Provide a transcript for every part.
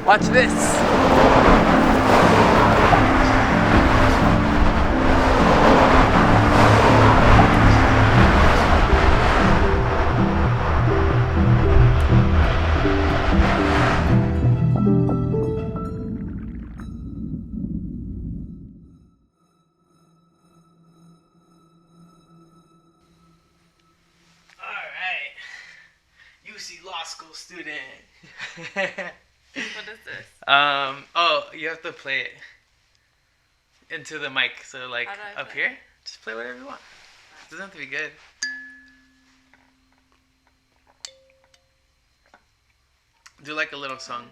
Watch this. Alright. UC Law School student. What is this? You have to play it into the mic. So like How do I up play here, just play whatever you want. It doesn't have to be good. Do like a little song.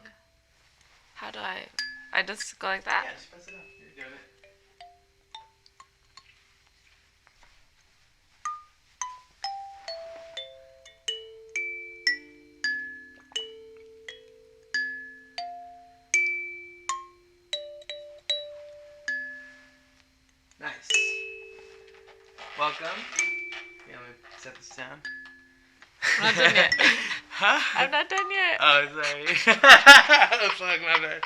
How do I just go like that? Yeah, just press it up. You're doing it. Nice. Welcome. Yeah, let me set this down. I'm not done yet. Huh? I'm not done yet. Oh, sorry. Oh, fuck, my bad.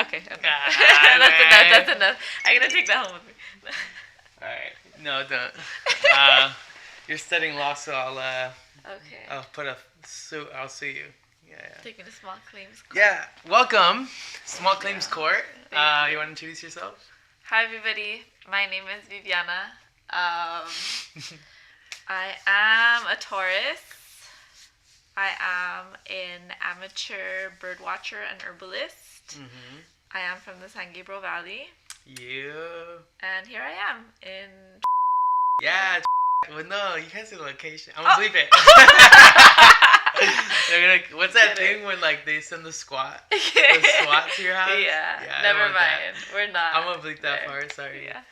Okay. That's enough. I'm gonna take that home with me. Alright. No, don't. You're studying law, so Okay. I'll put a suit. I'll sue you. Yeah. Taking a small claims court. Yeah. Welcome, Small Claims Court. Thank You want to introduce yourself? Hi everybody. My name is Viviana. I am a Taurus. I am an amateur bird watcher and herbalist. Mm-hmm. I am from the San Gabriel Valley, You. and here I am in. Yeah. Well, no, you can't say the location. I'm gonna bleep it. They're gonna, what's that thing when like they send the SWAT to your house? Yeah. I don't Never want that. mind. We're not. I'm gonna bleep that there. part. Sorry. Yeah.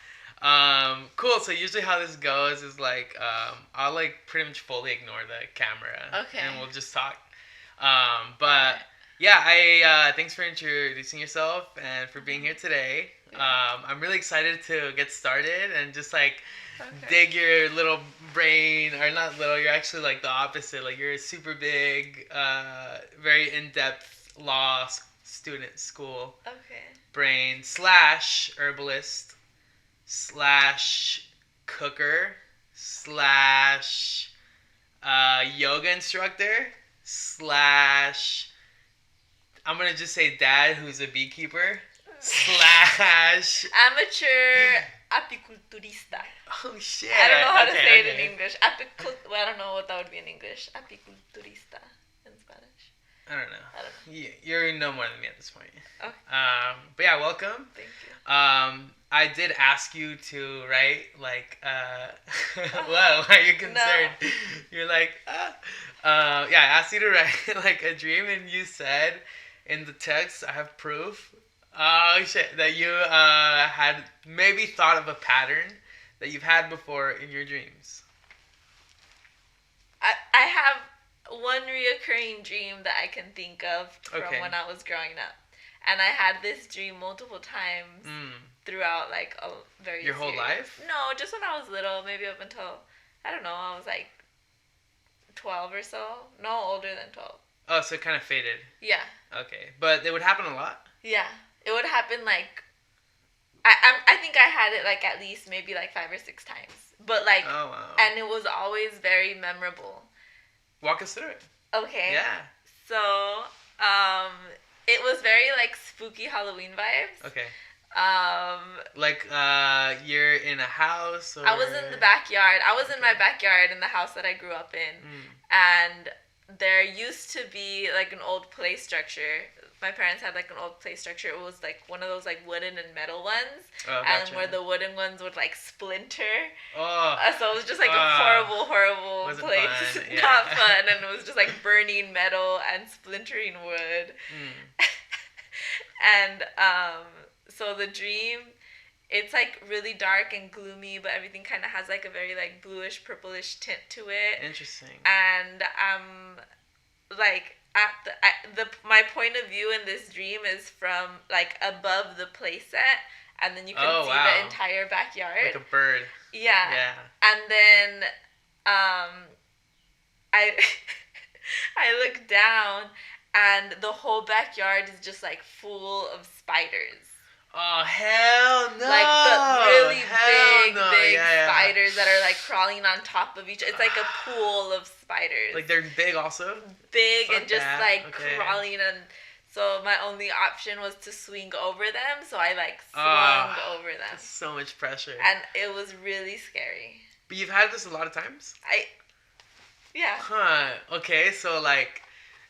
Cool. So usually how this goes is like, I'll like pretty much fully ignore the camera. Okay. And we'll just talk. But yeah, thanks for introducing yourself and for being here today. Yeah. I'm really excited to get started and just like Okay. dig your little brain, or not little. You're actually like the opposite. Like you're a super big, very in-depth law student school Okay. brain / herbalist / cooker / yoga instructor / I'm gonna just say dad who's a beekeeper / Amateur apiculturista. oh shit, I don't know how to Okay, say it okay. in English. Well, I don't know what that would be in English. Apiculturista in Spanish. I don't know. I don't know. You're no more than me at this point. Okay. But yeah, welcome. Thank you. I did ask you to write like well, are you concerned? No. You're like yeah, I asked you to write like a dream, and you said in the text, I have proof. Oh shit, that you had maybe thought of a pattern that you've had before in your dreams. I have one reoccurring dream that I can think of from Okay. when I was growing up. And I had this dream multiple times throughout like a very Your whole life? No, just when I was little, maybe up until I don't know, I was like 12 or so. No, older than 12. Oh, so it kind of faded. Yeah. Okay, but it would happen a lot. Yeah. It would happen like I think I had it like at least maybe like 5 or 6 times. But like Oh wow. and it was always very memorable. Walk us through it. Okay. Yeah. So, it was very like spooky Halloween vibes. Okay. Like You're in a house, or I was in the backyard. I was in my backyard in the house that I grew up in. And there used to be like an old play structure. My parents had like an old play structure. It was like one of those like wooden and metal ones. Oh, And gotcha. where the wooden ones would like splinter. Oh. So it was just like a horrible Wasn't place. fun, yeah. Not fun. And it was just like burning metal and splintering wood. And so the dream, it's like really dark and gloomy, but everything kind of has like a very like bluish purplish tint to it. Interesting. And like at my point of view in this dream is from like above the play set, and then you can see the entire backyard. Like a bird. Yeah. Yeah. And then I I look down and the whole backyard is just like full of spiders. Oh, hell no! Like the really Hell big, no. big Yeah. spiders that are like crawling on top of each other. It's like a pool of spiders. Like they're big also? Big Fuck and just that. like Okay. crawling, and so my only option was to swing over them, so I like swung over them. That's so much pressure. And it was really scary. But you've had this a lot of times? Yeah. Huh. Okay, so like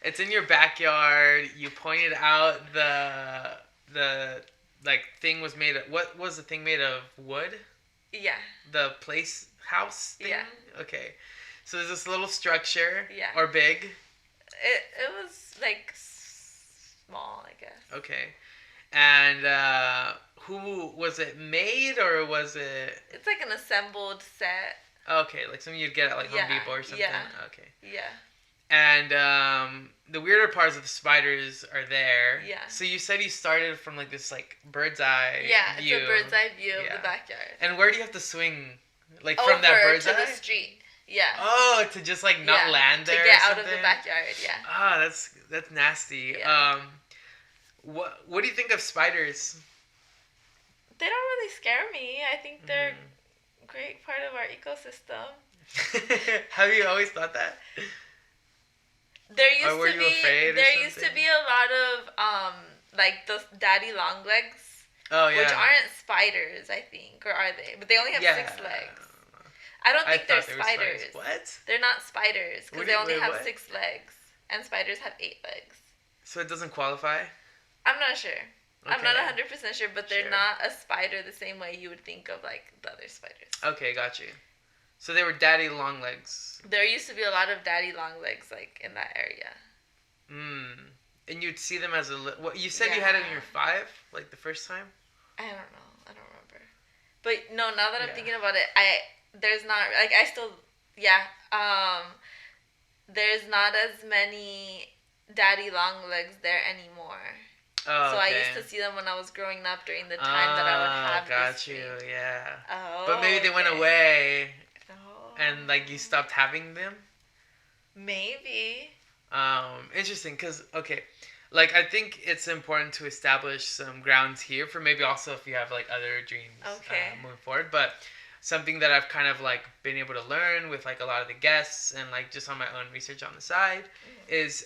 it's in your backyard, you pointed out the like thing was made of, what was the thing made of? Wood? Yeah. The place house thing? Yeah. Okay. So there's this little structure. Yeah. Or big. It was like small, I guess. Okay. And who was it made, or was it? It's like an assembled set. Okay, like something you'd get at like Home Depot or something. Yeah. Okay. Yeah. And the weirder parts of the spiders are there. Yeah. So you said you started from like this like bird's eye view. It's a bird's eye view of the backyard. And where do you have to swing? Like Over from that bird's to eye? the street. Yeah. Oh, to just like not land there. To get or out of the backyard. Yeah. Ah, that's nasty. Yeah. What do you think of spiders? They don't really scare me. I think they're a great part of our ecosystem. Have you always thought that? There were you afraid or there used to something? be a lot of like the daddy long legs. Oh yeah. Which aren't spiders, I think, or are they? But they only have 6 legs. I don't think they're spiders. What? They're not spiders because they only have what? 6 legs, and spiders have 8 legs. So it doesn't qualify? I'm not sure. I'm not Okay. 100% sure, but they're Sure. not a spider the same way you would think of like the other spiders. Okay, got you. So they were daddy long legs. There used to be a lot of daddy long legs like in that area. And you'd see them as what you said you had it in your 5, like the first time? I don't know. I don't remember. But no, now that I'm Yeah. thinking about it, there's not like there's not as many daddy long legs there anymore. Oh, So okay. I used to see them when I was growing up during the time that I would have got this you, dream. yeah. Oh, But maybe they went okay. away Oh. and like you stopped having them. Maybe. Interesting, because okay, like I think it's important to establish some grounds here for maybe also if you have like other dreams moving forward. But something that I've kind of like been able to learn with like a lot of the guests and like just on my own research on the side is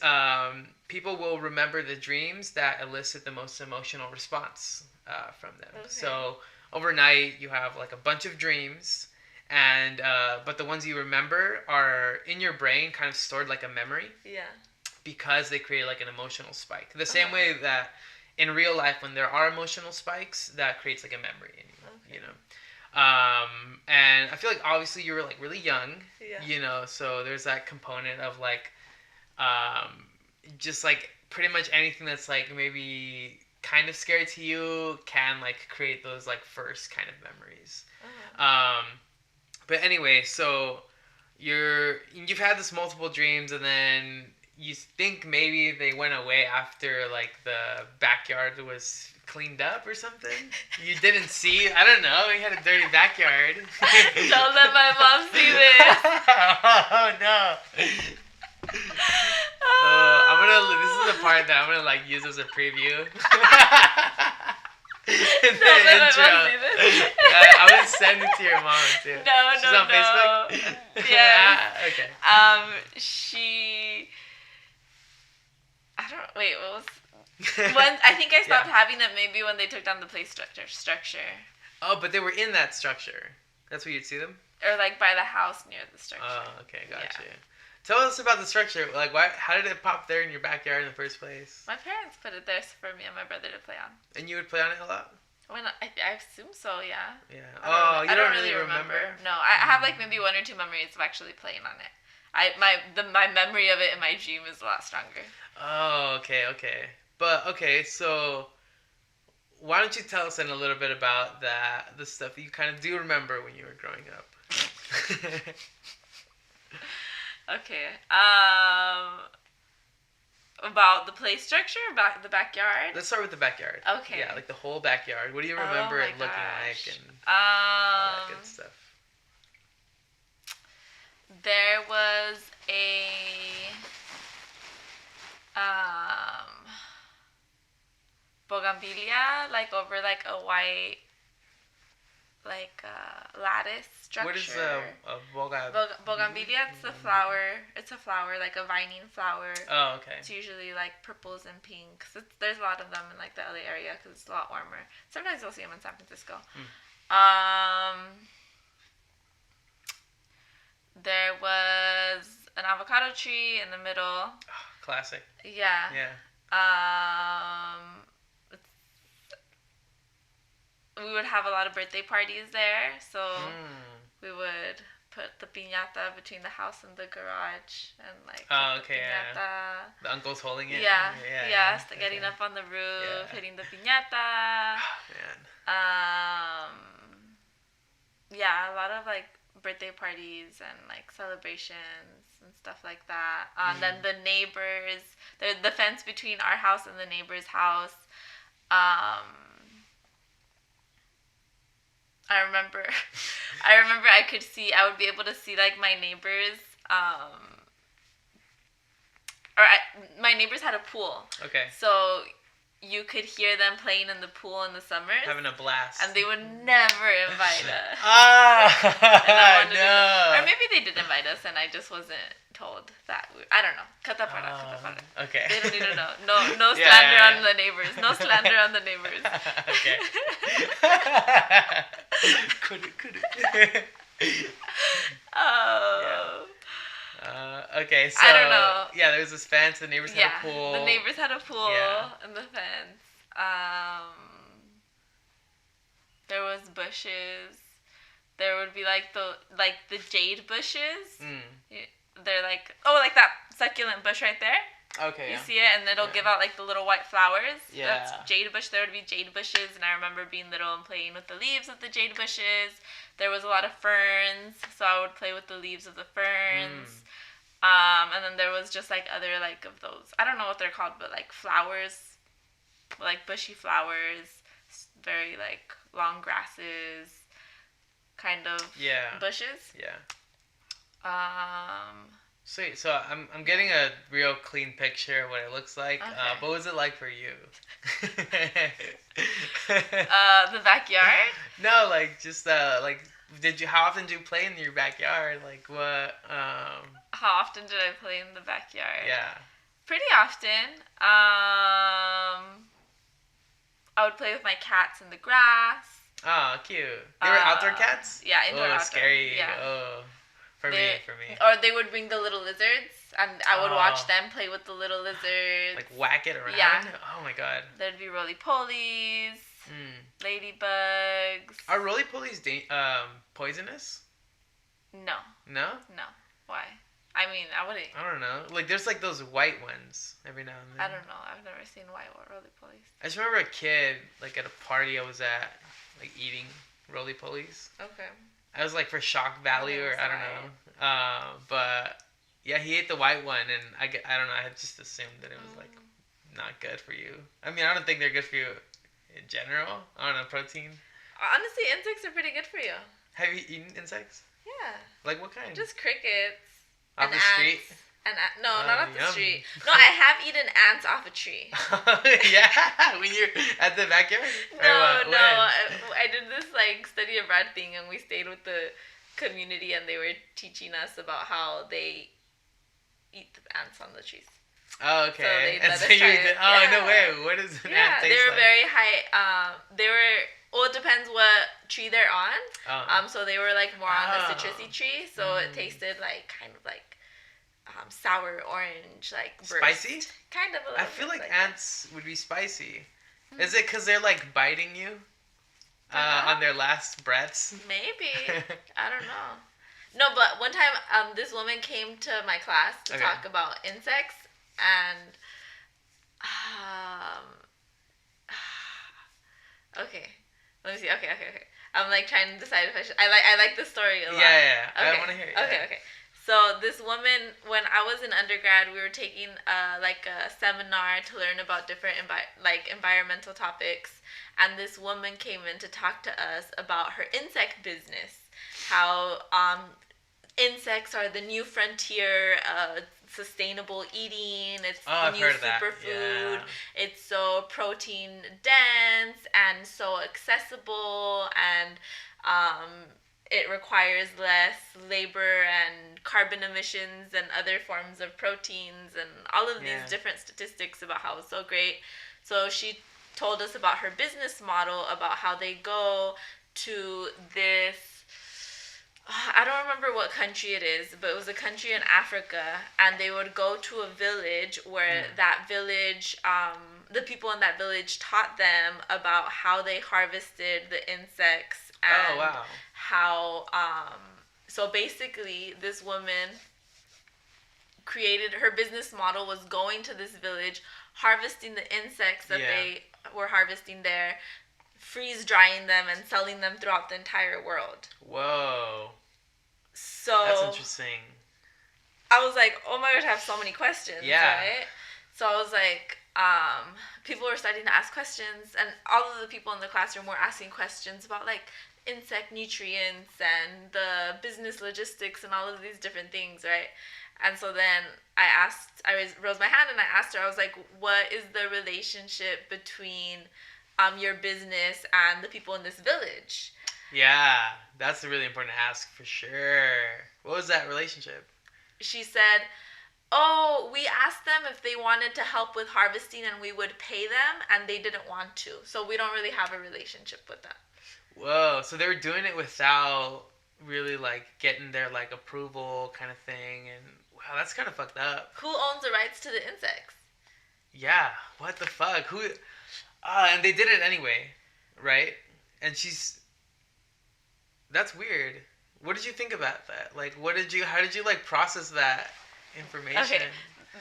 people will remember the dreams that elicit the most emotional response from them. Okay. So overnight you have like a bunch of dreams, and but the ones you remember are in your brain, kind of stored like a memory. Yeah. Because they create like an emotional spike. The same way that in real life, when there are emotional spikes, that creates like a memory in you, you know. And I feel like obviously you were like really young, you know, so there's that component of like, just like pretty much anything that's like maybe kind of scary to you can like create those like first kind of memories. But anyway, so you've had this multiple dreams, and then you think maybe they went away after like the backyard was cleaned up or something. You didn't see, I don't know, you had a dirty backyard. Don't let my mom see this. Oh no. This is the part that I'm gonna like use as a preview. Don't let my mom see this. I'm gonna send it to your mom too. She's on Facebook? Yes. Okay. Wait, what was... I think I stopped having them maybe when they took down the play structure. Oh, but they were in that structure. That's where you'd see them? Or like by the house near the structure. Oh, okay, gotcha. Yeah. Tell us about the structure. Like, how did it pop there in your backyard in the first place? My parents put it there for me and my brother to play on. And you would play on it a lot? I assume so, yeah. Yeah. I don't really remember. No, I have like maybe 1 or 2 memories of actually playing on it. My memory of it in my dream is a lot stronger. Oh, okay. But okay, so why don't you tell us then a little bit about the stuff that you kind of do remember when you were growing up? Okay. About the play structure, about the backyard. Let's start with the backyard. Okay. Yeah, like the whole backyard. What do you remember it looking like and all that good stuff? There was a um bougainvillea, like over like a white like lattice structure. What is a Bougainvillea? It's a flower. It's a flower, like a vining flower. Oh, okay. It's usually like purples and pinks. There's a lot of them in like the LA area because it's a lot warmer. Sometimes you'll see them in San Francisco. There was an avocado tree in the middle. Oh, classic. Yeah. Yeah. We would have a lot of birthday parties there, so we would put the piñata between the house and the garage, and like okay, yeah. The uncle's holding it. Yeah, getting up on the roof, hitting the piñata. Man. Yeah, a lot of like birthday parties and like celebrations and stuff like that. Then the neighbors, the fence between our house and the neighbor's house. I remember I would be able to see like my neighbors, my neighbors had a pool. Okay. So you could hear them playing in the pool in the summers. Having a blast. And they would never invite us. No. Or maybe they did invite us and I just wasn't told that. I don't know. Cut that part out. Okay. They don't need to know. No slander on the neighbors. No slander on the neighbors. Okay. Could. Oh. Yeah. Okay, so I don't know. Yeah, there was this fence. The neighbors had a pool. The neighbors had a pool and the fence. There was bushes. There would be like the jade bushes. They're like like that succulent bush right there. Okay. You see it, and it'll give out like the little white flowers. Yeah. That's jade bush. There would be jade bushes, and I remember being little and playing with the leaves of the jade bushes. There was a lot of ferns, so I would play with the leaves of the ferns. And then there was just like other like of those. I don't know what they're called, but like flowers, like bushy flowers, very like long grasses, kind of bushes. Yeah. Sweet. So I'm getting a real clean picture of what it looks like. Okay. What was it like for you? The backyard? No, like just like how often do you play in your backyard? Like what? How often did I play in the backyard? Yeah. Pretty often. I would play with my cats in the grass. Oh, cute. They were outdoor cats? Yeah, indoor outdoor. Scary. Yeah. Oh. For me. Or they would bring the little lizards, and I would watch them play with the little lizards. Like whack it around? Yeah. Oh my god. There'd be roly-polies, ladybugs. Are roly-polies poisonous? No. No? No. Why? I mean, I wouldn't. I don't know. Like, there's like those white ones every now and then. I don't know. I've never seen white roly-polies. I just remember a kid, like at a party I was at, like eating roly-polies. Okay. I was like for shock value or I don't know. But yeah, he ate the white one and I don't know. I had just assumed that it was like not good for you. I mean, I don't think they're good for you in general. I don't know, protein. Honestly, insects are pretty good for you. Have you eaten insects? Yeah. Like what kind? Just crickets. Off the street? No, not off the street. No, I have eaten ants off a tree. Yeah, when you're at the backyard? No. I did this like study abroad thing, and we stayed with the community, and they were teaching us about how they eat the ants on the trees. Oh, okay. So they let us you try did. it. Oh, no way. What does an ant taste they were like? very high. Well, it depends what tree they're on. So they were like more on the citrusy tree, so it tasted like kind of like sour orange, like burst. Spicy? Kind of a little I feel bit like ants would be spicy. Is it because they're like biting you on their last breaths? Maybe. I don't know. No, but one time this woman came to my class to talk about insects, and okay. Let me see. Okay. I'm like trying to decide if I should. I like this story a lot. Yeah. Okay. I want to hear it. Okay. So this woman, when I was in undergrad, we were taking like a seminar to learn about different environmental topics, and this woman came in to talk to us about her insect business. How insects are the new frontier, sustainable eating. It's Oh, the I've new heard of that. superfood. Yeah. It's so protein dense and so accessible, and it requires less labor and carbon emissions and other forms of proteins and all of these Yeah. different statistics about how it's so great. So she told us about her business model, about how they go to this, I don't remember what country it is, but it was a country in Africa, and they would go to a village where that village, the people in that village taught them about how they harvested the insects and Oh, wow. how, so basically this woman created, her business model was going to this village, harvesting the insects that they were harvesting there, freeze drying them and selling them throughout the entire world. Whoa. So That's interesting. I was like, oh my gosh, I have so many questions. Yeah. Right? So I was like, people were starting to ask questions, and all of the people in the classroom were asking questions about like insect nutrients and the business logistics and all of these different things, right? And so then I rose my hand and I asked her, I was like, what is the relationship between your business and the people in this village? Yeah, that's a really important to ask for sure. What was that relationship? She said, oh, we asked them if they wanted to help with harvesting and we would pay them, and they didn't want to. So we don't really have a relationship with them. Whoa, so they were doing it without really like getting their like approval kind of thing, and wow, that's kind of fucked up. Who owns the rights to the insects? Yeah, what the fuck? Who? And they did it anyway, right? And that's weird. What did you think about that? Like, how did you like process that information? Okay,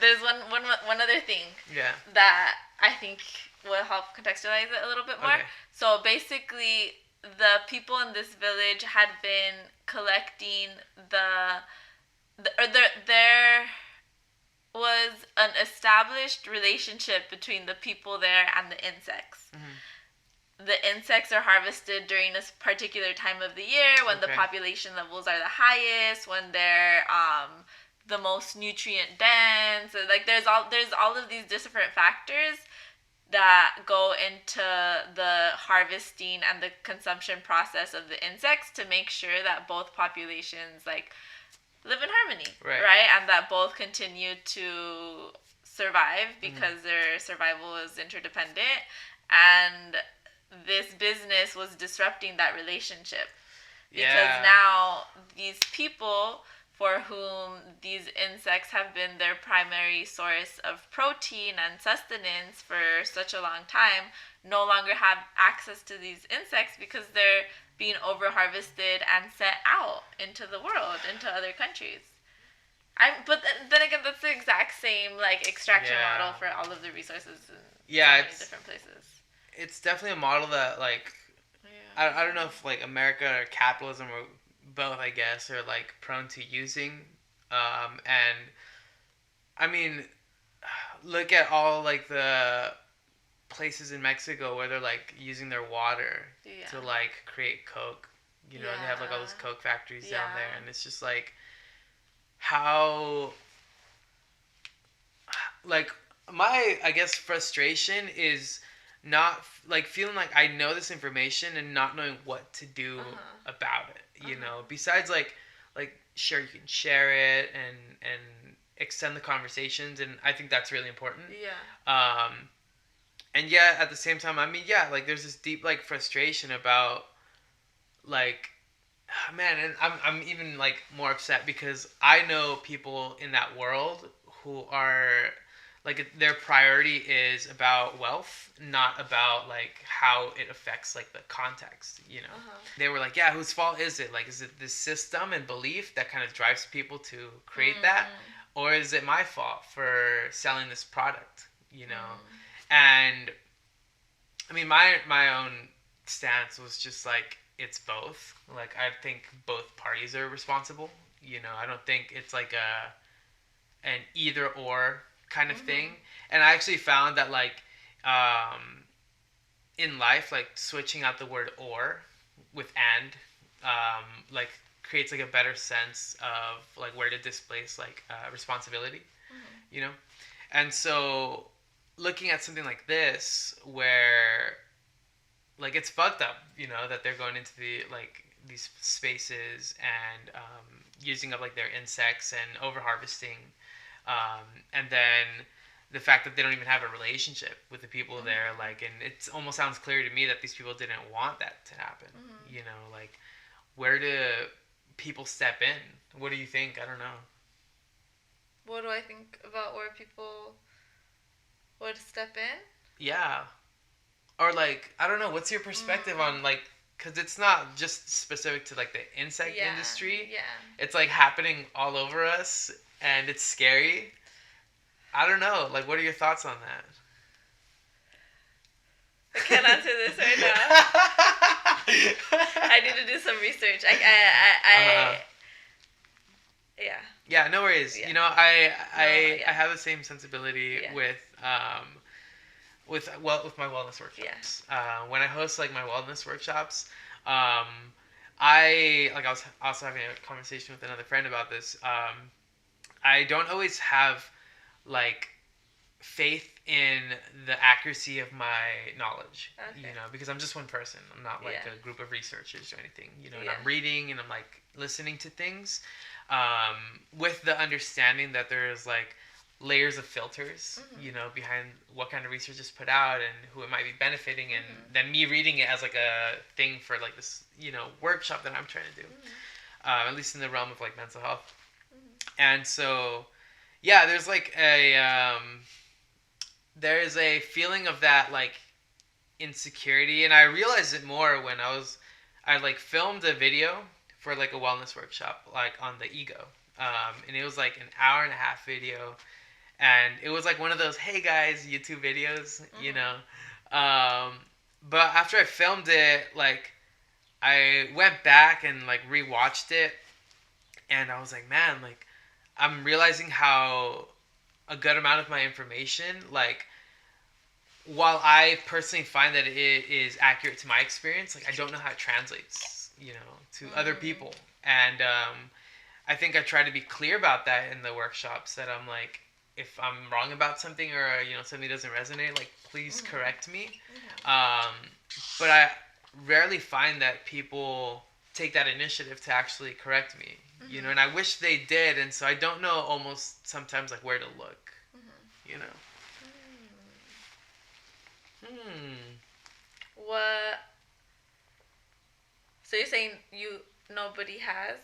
there's one other thing. Yeah. That I think will help contextualize it a little bit more. Okay. So basically, the people in this village had been collecting there was an established relationship between the people there and the insects. Mm-hmm. The insects are harvested during a particular time of the year when the population levels are the highest, when they're the most nutrient dense. Like there's all of these different factors that go into the harvesting and the consumption process of the insects to make sure that both populations like live in harmony, right? And that both continue to survive because their survival is interdependent. And this business was disrupting that relationship because now these people for whom these insects have been their primary source of protein and sustenance for such a long time no longer have access to these insects because they're being over-harvested and sent out into the world, into other countries. But then again, that's the exact same like extraction model for all of the resources in so many different places. It's definitely a model that like I don't know if like America or capitalism or both, I guess, are like prone to using. And I mean, look at all like the places in Mexico where they're like using their water to like create Coke. You know, and they have like all those Coke factories down there, and it's just like how like my I guess frustration is not like feeling like I know this information and not knowing what to do about it. You know, besides like sure you can share it and extend the conversations, and I think that's really important. And yet at the same time, I mean, like there's this deep like frustration about like man, and I'm even like more upset because I know people in that world who are like their priority is about wealth, not about like how it affects like the context, you know. They were like, yeah, whose fault is it? Like, is it this system and belief that kind of drives people to create that, or is it my fault for selling this product, you know? And I mean, my own stance was just like it's both. Like I think both parties are responsible. You know, I don't think it's like an either or kind of thing. And I actually found that like in life, like switching out the word or with and like creates like a better sense of like where to displace like responsibility, you know. And so looking at something like this where like it's fucked up, you know, that they're going into the like these spaces and using up like their insects and over harvesting, and then the fact that they don't even have a relationship with the people there, like, and it almost sounds clear to me that these people didn't want that to happen. You know, like, where do people step in? What do you think? I don't know. What do I think about where people would step in? Yeah. Or like, I don't know, what's your perspective on like, because it's not just specific to like the insect industry. Yeah. It's like happening all over us and it's scary. I don't know. Like, what are your thoughts on that? I can't answer this right now. I need to do some research. Yeah. Yeah, no worries. Yeah. You know, I have the same sensibility with with my wellness workshops. When I host like my wellness workshops, I was also having a conversation with another friend about this. I don't always have like faith in the accuracy of my knowledge, you know, because I'm just one person. I'm not like a group of researchers or anything, you know, and I'm reading and I'm like listening to things with the understanding that there's like layers of filters, you know, behind what kind of research is put out and who it might be benefiting, and then me reading it as like a thing for like this, you know, workshop that I'm trying to do, at least in the realm of like mental health. And so, yeah, there's like there's a feeling of that like insecurity, and I realized it more when I like filmed a video for like a wellness workshop like on the ego, and it was like an hour and a half video, and it was like one of those hey guys YouTube videos, you know, but after I filmed it, like I went back and like rewatched it, and I was like, man, like I'm realizing how a good amount of my information, like while I personally find that it is accurate to my experience, like I don't know how it translates, you know, to other people. And I think I try to be clear about that in the workshops, that I'm like, if I'm wrong about something or, you know, something doesn't resonate, like please correct me. But I rarely find that people take that initiative to actually correct me, you know, and I wish they did. And so I don't know almost sometimes like where to look, you know. What? So you're saying nobody has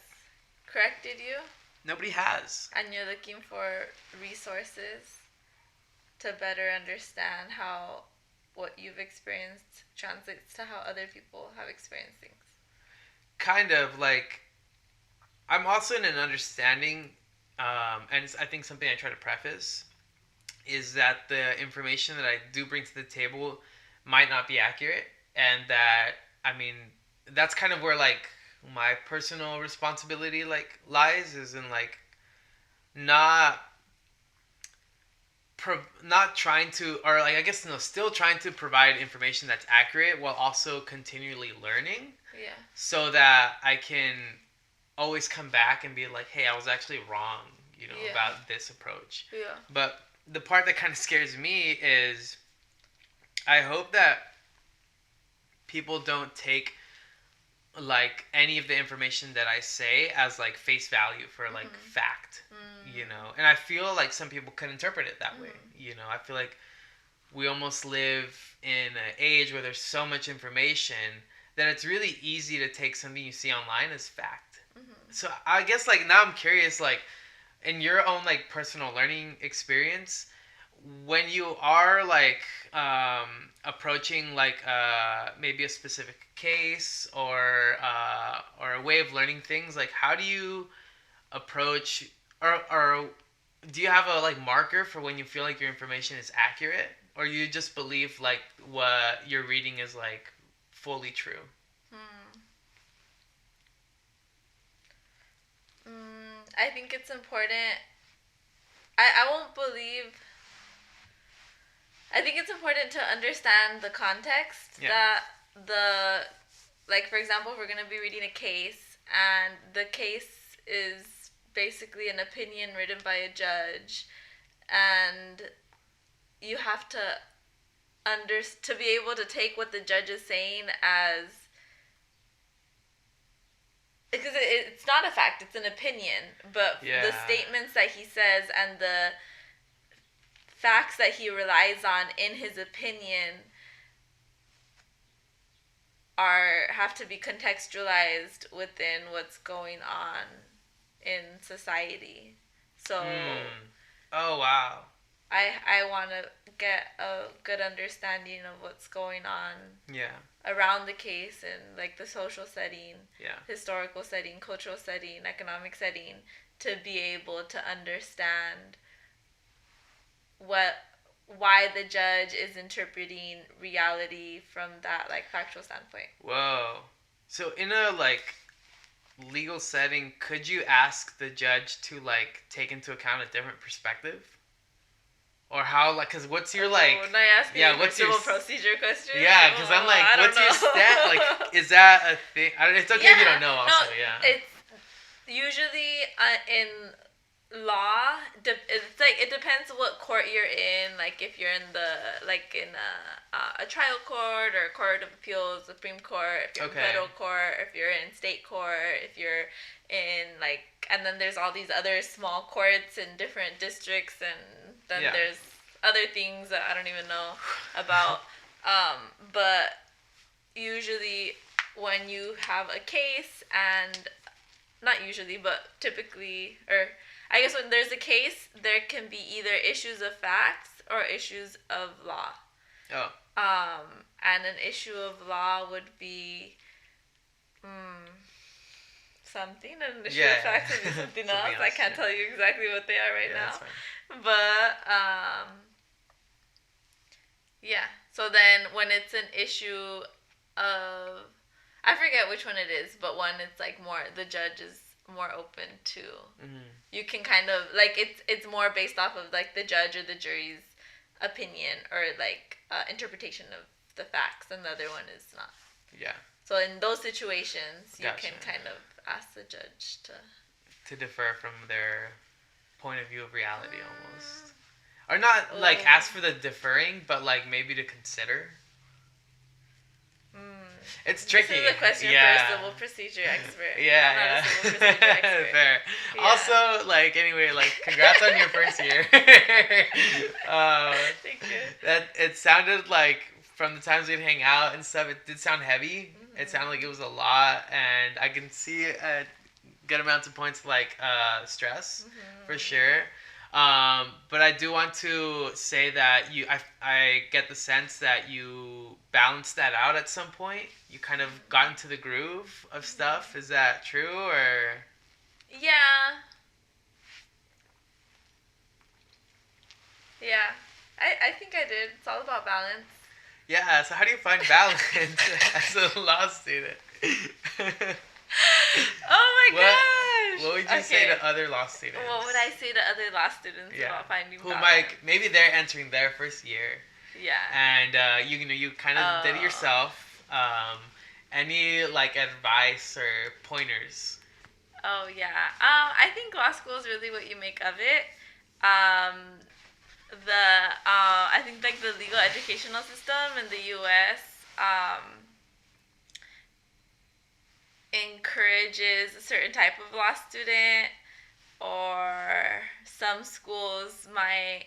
corrected you? Nobody has. And you're looking for resources to better understand how what you've experienced translates to how other people have experienced things. Kind of like, I'm also in an understanding, and it's, I think something I try to preface is that the information that I do bring to the table might not be accurate, and that, I mean, that's kind of where like my personal responsibility like lies, is in like not trying to, or like I guess no, still trying to provide information that's accurate while also continually learning. Yeah. So that I can always come back and be like, hey, I was actually wrong, you know, about this approach. Yeah. But the part that kind of scares me is I hope that people don't take like any of the information that I say as like face value for like fact, you know. And I feel like some people can interpret it that way, you know. I feel like we almost live in an age where there's so much information that it's really easy to take something you see online as fact. So I guess like now I'm curious, like in your own like personal learning experience, when you are like approaching like maybe a specific case or a way of learning things, like how do you approach, or do you have a like marker for when you feel like your information is accurate, or you just believe like what you're reading is like fully true? I think it's important. I won't believe. I think it's important to understand the context that like, for example, if we're going to be reading a case and the case is basically an opinion written by a judge, and you have to to be able to take what the judge is saying as, because it's not a fact, it's an opinion, but the statements that he says and the facts that he relies on in his opinion have to be contextualized within what's going on in society. So oh wow, I want to get a good understanding of what's going on around the case in like the social setting, historical setting, cultural setting, economic setting, to be able to understand why the judge is interpreting reality from that like factual standpoint. Whoa. So in a like legal setting, could you ask the judge to like take into account a different perspective? Or how, like, cause what's your like? When I ask you what's your procedure question? Yeah, cause I'm like, what's your stat? Like, is that a thing? It's okay if you don't know. Also, it's usually in law. It's like it depends what court you're in. Like if you're in a trial court or court of appeals, Supreme Court. If you're in federal court, if you're in state court, if you're in and then there's all these other small courts in different districts, and then there's other things that I don't even know about. But usually when you have a case, and not usually, but typically, or I guess when there's a case, there can be either issues of facts or issues of law. Oh. And an issue of law would be something, and an issue of facts would be something else. I can't tell you exactly what they are right now. That's fine. But so then when it's an issue of, I forget which one it is, but one it's like more, the judge is more open to, you can kind of like it's more based off of like the judge or the jury's opinion or like interpretation of the facts, and the other one is not. So in those situations, you can kind of ask the judge to defer from their point of view of reality, almost, or not like ask for the deferring, but like maybe to consider. It's tricky. This is a question for a civil procedure expert. I'm not a civil procedure expert. Fair. Yeah. Also, like, anyway, like, congrats on your first year. Thank you. That it sounded like from the times we'd hang out and stuff, it did sound heavy. It sounded like it was a lot, and I can see a good amount of points like stress for sure. But I do want to say that I get the sense that you balanced that out at some point. You kind of got into the groove of stuff. Is that true, or? Yeah. Yeah. I think I did. It's all about balance. Yeah, so how do you find balance as a law student? Oh my gosh! What would you say to other law students? What would I say to other law students about finding balance? Who maybe they're entering their first year. Yeah. And you kind of did it yourself. Any like advice or pointers? Oh yeah. I think law school is really what you make of it. I think like the legal educational system in the U.S. Encourages a certain type of law student, or some schools might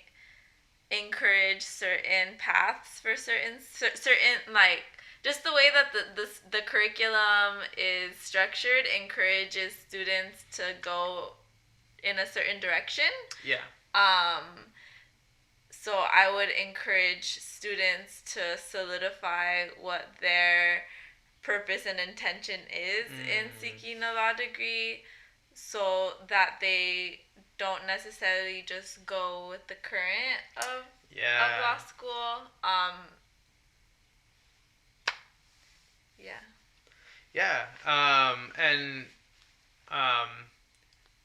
encourage certain paths for certain like, just the way that the curriculum is structured encourages students to go in a certain direction. Yeah. So I would encourage students to solidify what their purpose and intention is in seeking a law degree, so that they don't necessarily just go with the current of law school.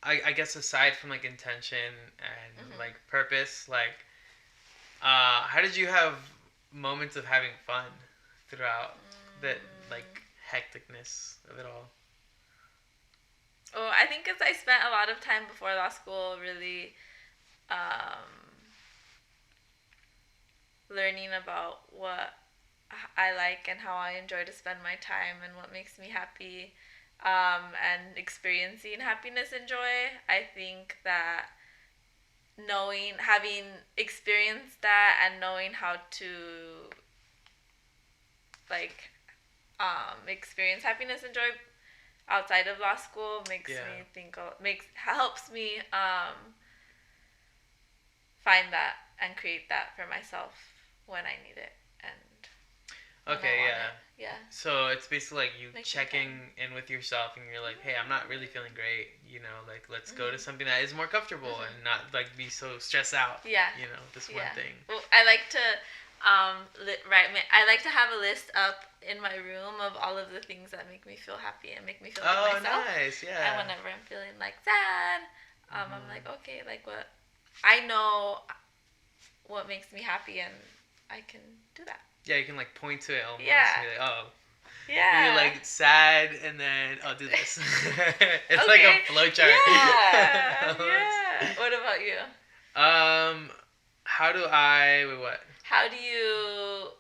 I guess aside from like intention and like purpose, like how did you have moments of having fun throughout the like hecticness of it all? Oh, I think because I spent a lot of time before law school really learning about what I like and how I enjoy to spend my time and what makes me happy, and experiencing happiness and joy. I think that having experienced that and knowing how to like experience happiness and joy outside of law school makes Yeah. me think helps me find that and create that for myself when I need it and when I Okay, want yeah. it. Yeah. So it's basically like you Making checking time. in with yourself, and you're like, hey, I'm not really feeling great. Like let's go to Mhm. something that is more comfortable Mhm. and not like be so stressed out. Yeah. This one Yeah. thing. Well, I like to I like to have a list up in my room of all of the things that make me feel happy and make me feel like Oh, myself. nice. And Yeah. whenever I'm feeling like sad, I'm Mhm. like, okay, like what I know what makes me happy and I can do that. Yeah, you can like point to it almost. Yeah. And be like, oh, Yeah. you're like sad, and then I'll do this. It's Okay. like a flow chart. Yeah. Yeah. What about you? How do I wait, what? How do you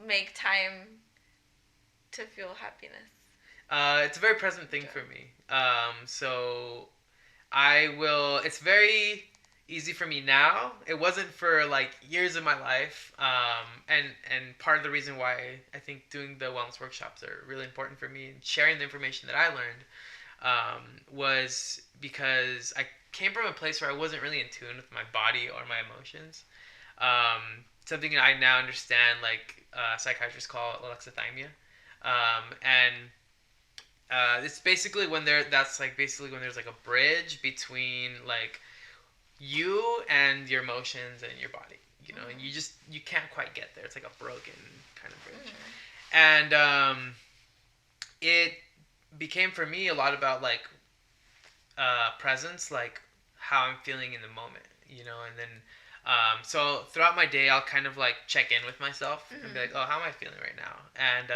make time to feel happiness? It's a very present thing for me. So I will. It's very easy for me now. It wasn't for like years of my life. And part of the reason why I think doing the wellness workshops are really important for me and sharing the information that I learned was because I came from a place where I wasn't really in tune with my body or my emotions. Something I now understand, like psychiatrists call alexithymia, and it's basically when that's like basically when there's like a bridge between like you and your emotions and your body. And you can't quite get there. It's like a broken kind of bridge, and it became for me a lot about like presence, like how I'm feeling in the moment, and then so throughout my day I'll kind of like check in with myself and be like, oh, how am I feeling right now? And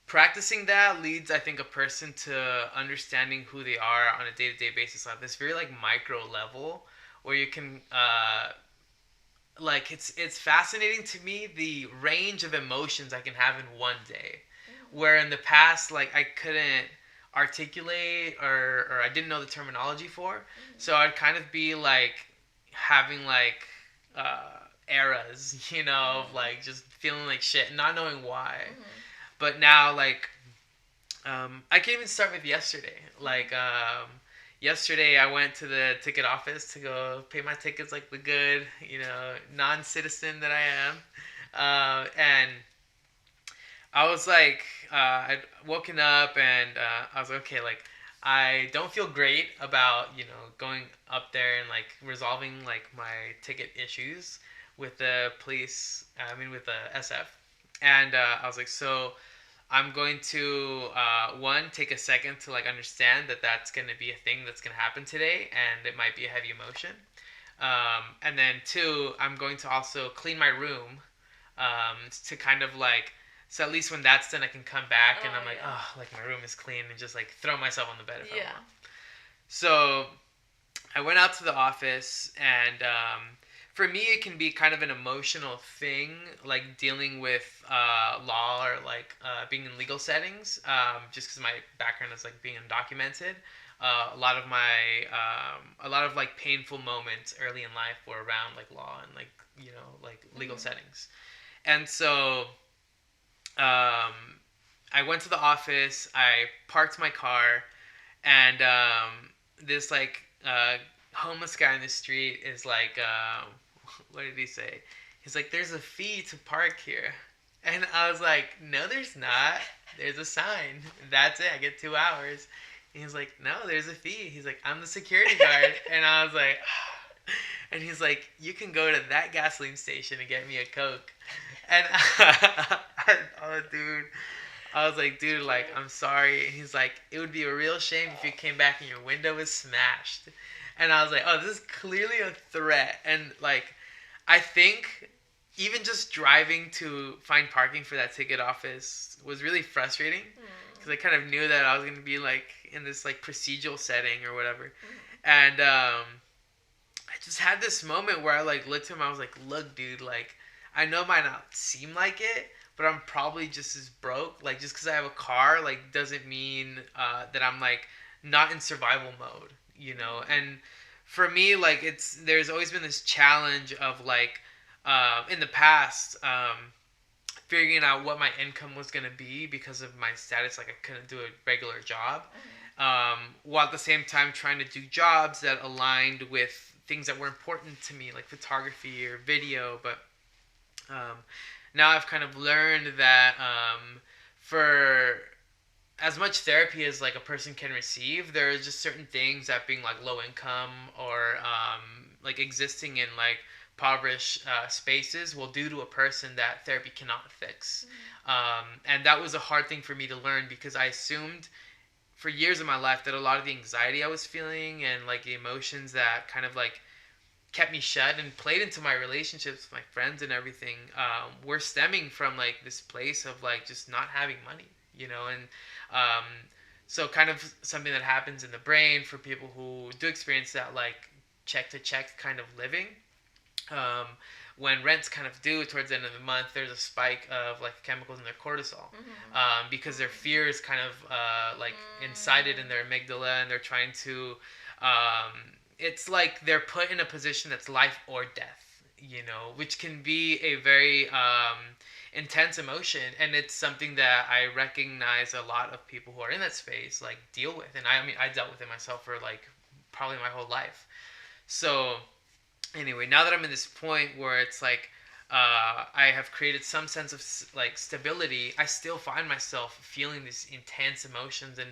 practicing that leads, I think, a person to understanding who they are on a day-to-day basis on this very like micro level where you can like it's fascinating to me the range of emotions I can have in one day, where in the past like I couldn't articulate or I didn't know the terminology for. So I'd kind of be like having like eras, of like just feeling like shit, not knowing why. But now like I can even start with yesterday. Like yesterday I went to the ticket office to go pay my tickets like the good, non-citizen that I am. And I was like, I'd woken up and I was like, okay, like I don't feel great about going up there and like resolving like my ticket issues with the police. I mean with the SF, and I was like, so I'm going to one take a second to like understand that that's going to be a thing that's going to happen today, and it might be a heavy emotion. And then two, I'm going to also clean my room to kind of like so at least when that's done, I can come back and I'm like, oh, like my room is clean, and just like throw myself on the bed if I want. So I went out to the office, and for me, it can be kind of an emotional thing, like dealing with law or like being in legal settings, just because my background is like being undocumented. A lot of like painful moments early in life were around like law and like like legal settings, and so I went to the office. I parked my car, and this like homeless guy in the street is like, what did he say? He's like, "There's a fee to park here," and I was like, "No, there's not. There's a sign. That's it. I get 2 hours." And he's like, "No, there's a fee." He's like, "I'm the security guard," and I was like, and he's like, "You can go to that gasoline station and get me a Coke," and oh, dude. I was like, dude, like, I'm sorry. And he's like, it would be a real shame if you came back and your window was smashed. And I was like, oh, this is clearly a threat. And, like, I think even just driving to find parking for that ticket office was really frustrating. because I kind of knew that I was gonna be like in this like procedural setting or whatever, Mm-hmm. and I just had this moment where I like looked at him. I was like, "Look, dude, like I know it might not seem like it, but I'm probably just as broke. Like just because I have a car, like doesn't mean that I'm like not in survival mode, you know." And for me, like there's always been this challenge of like in the past. Figuring out what my income was going to be because of my status, like I couldn't do a regular job, while at the same time trying to do jobs that aligned with things that were important to me, like photography or video. But um, now I've kind of learned that for as much therapy as like a person can receive, there are just certain things that being like low income or like existing in like impoverished spaces will do to a person that therapy cannot fix. And that was a hard thing for me to learn because I assumed for years of my life that a lot of the anxiety I was feeling and like the emotions that kind of like kept me shut and played into my relationships with my friends and everything were stemming from like this place of like just not having money, you know. And um, so kind of something that happens in the brain for people who do experience that like check to check kind of living. um, when rent's kind of due towards the end of the month, there's a spike of like chemicals in their cortisol, because their fear is kind of like incited in their amygdala, and they're trying to. It's like they're put in a position that's life or death, you know, which can be a very intense emotion, and it's something that I recognize a lot of people who are in that space like deal with, and I mean I dealt with it myself for like probably my whole life. So anyway, now that I'm in this point where it's like I have created some sense of like stability, I still find myself feeling these intense emotions and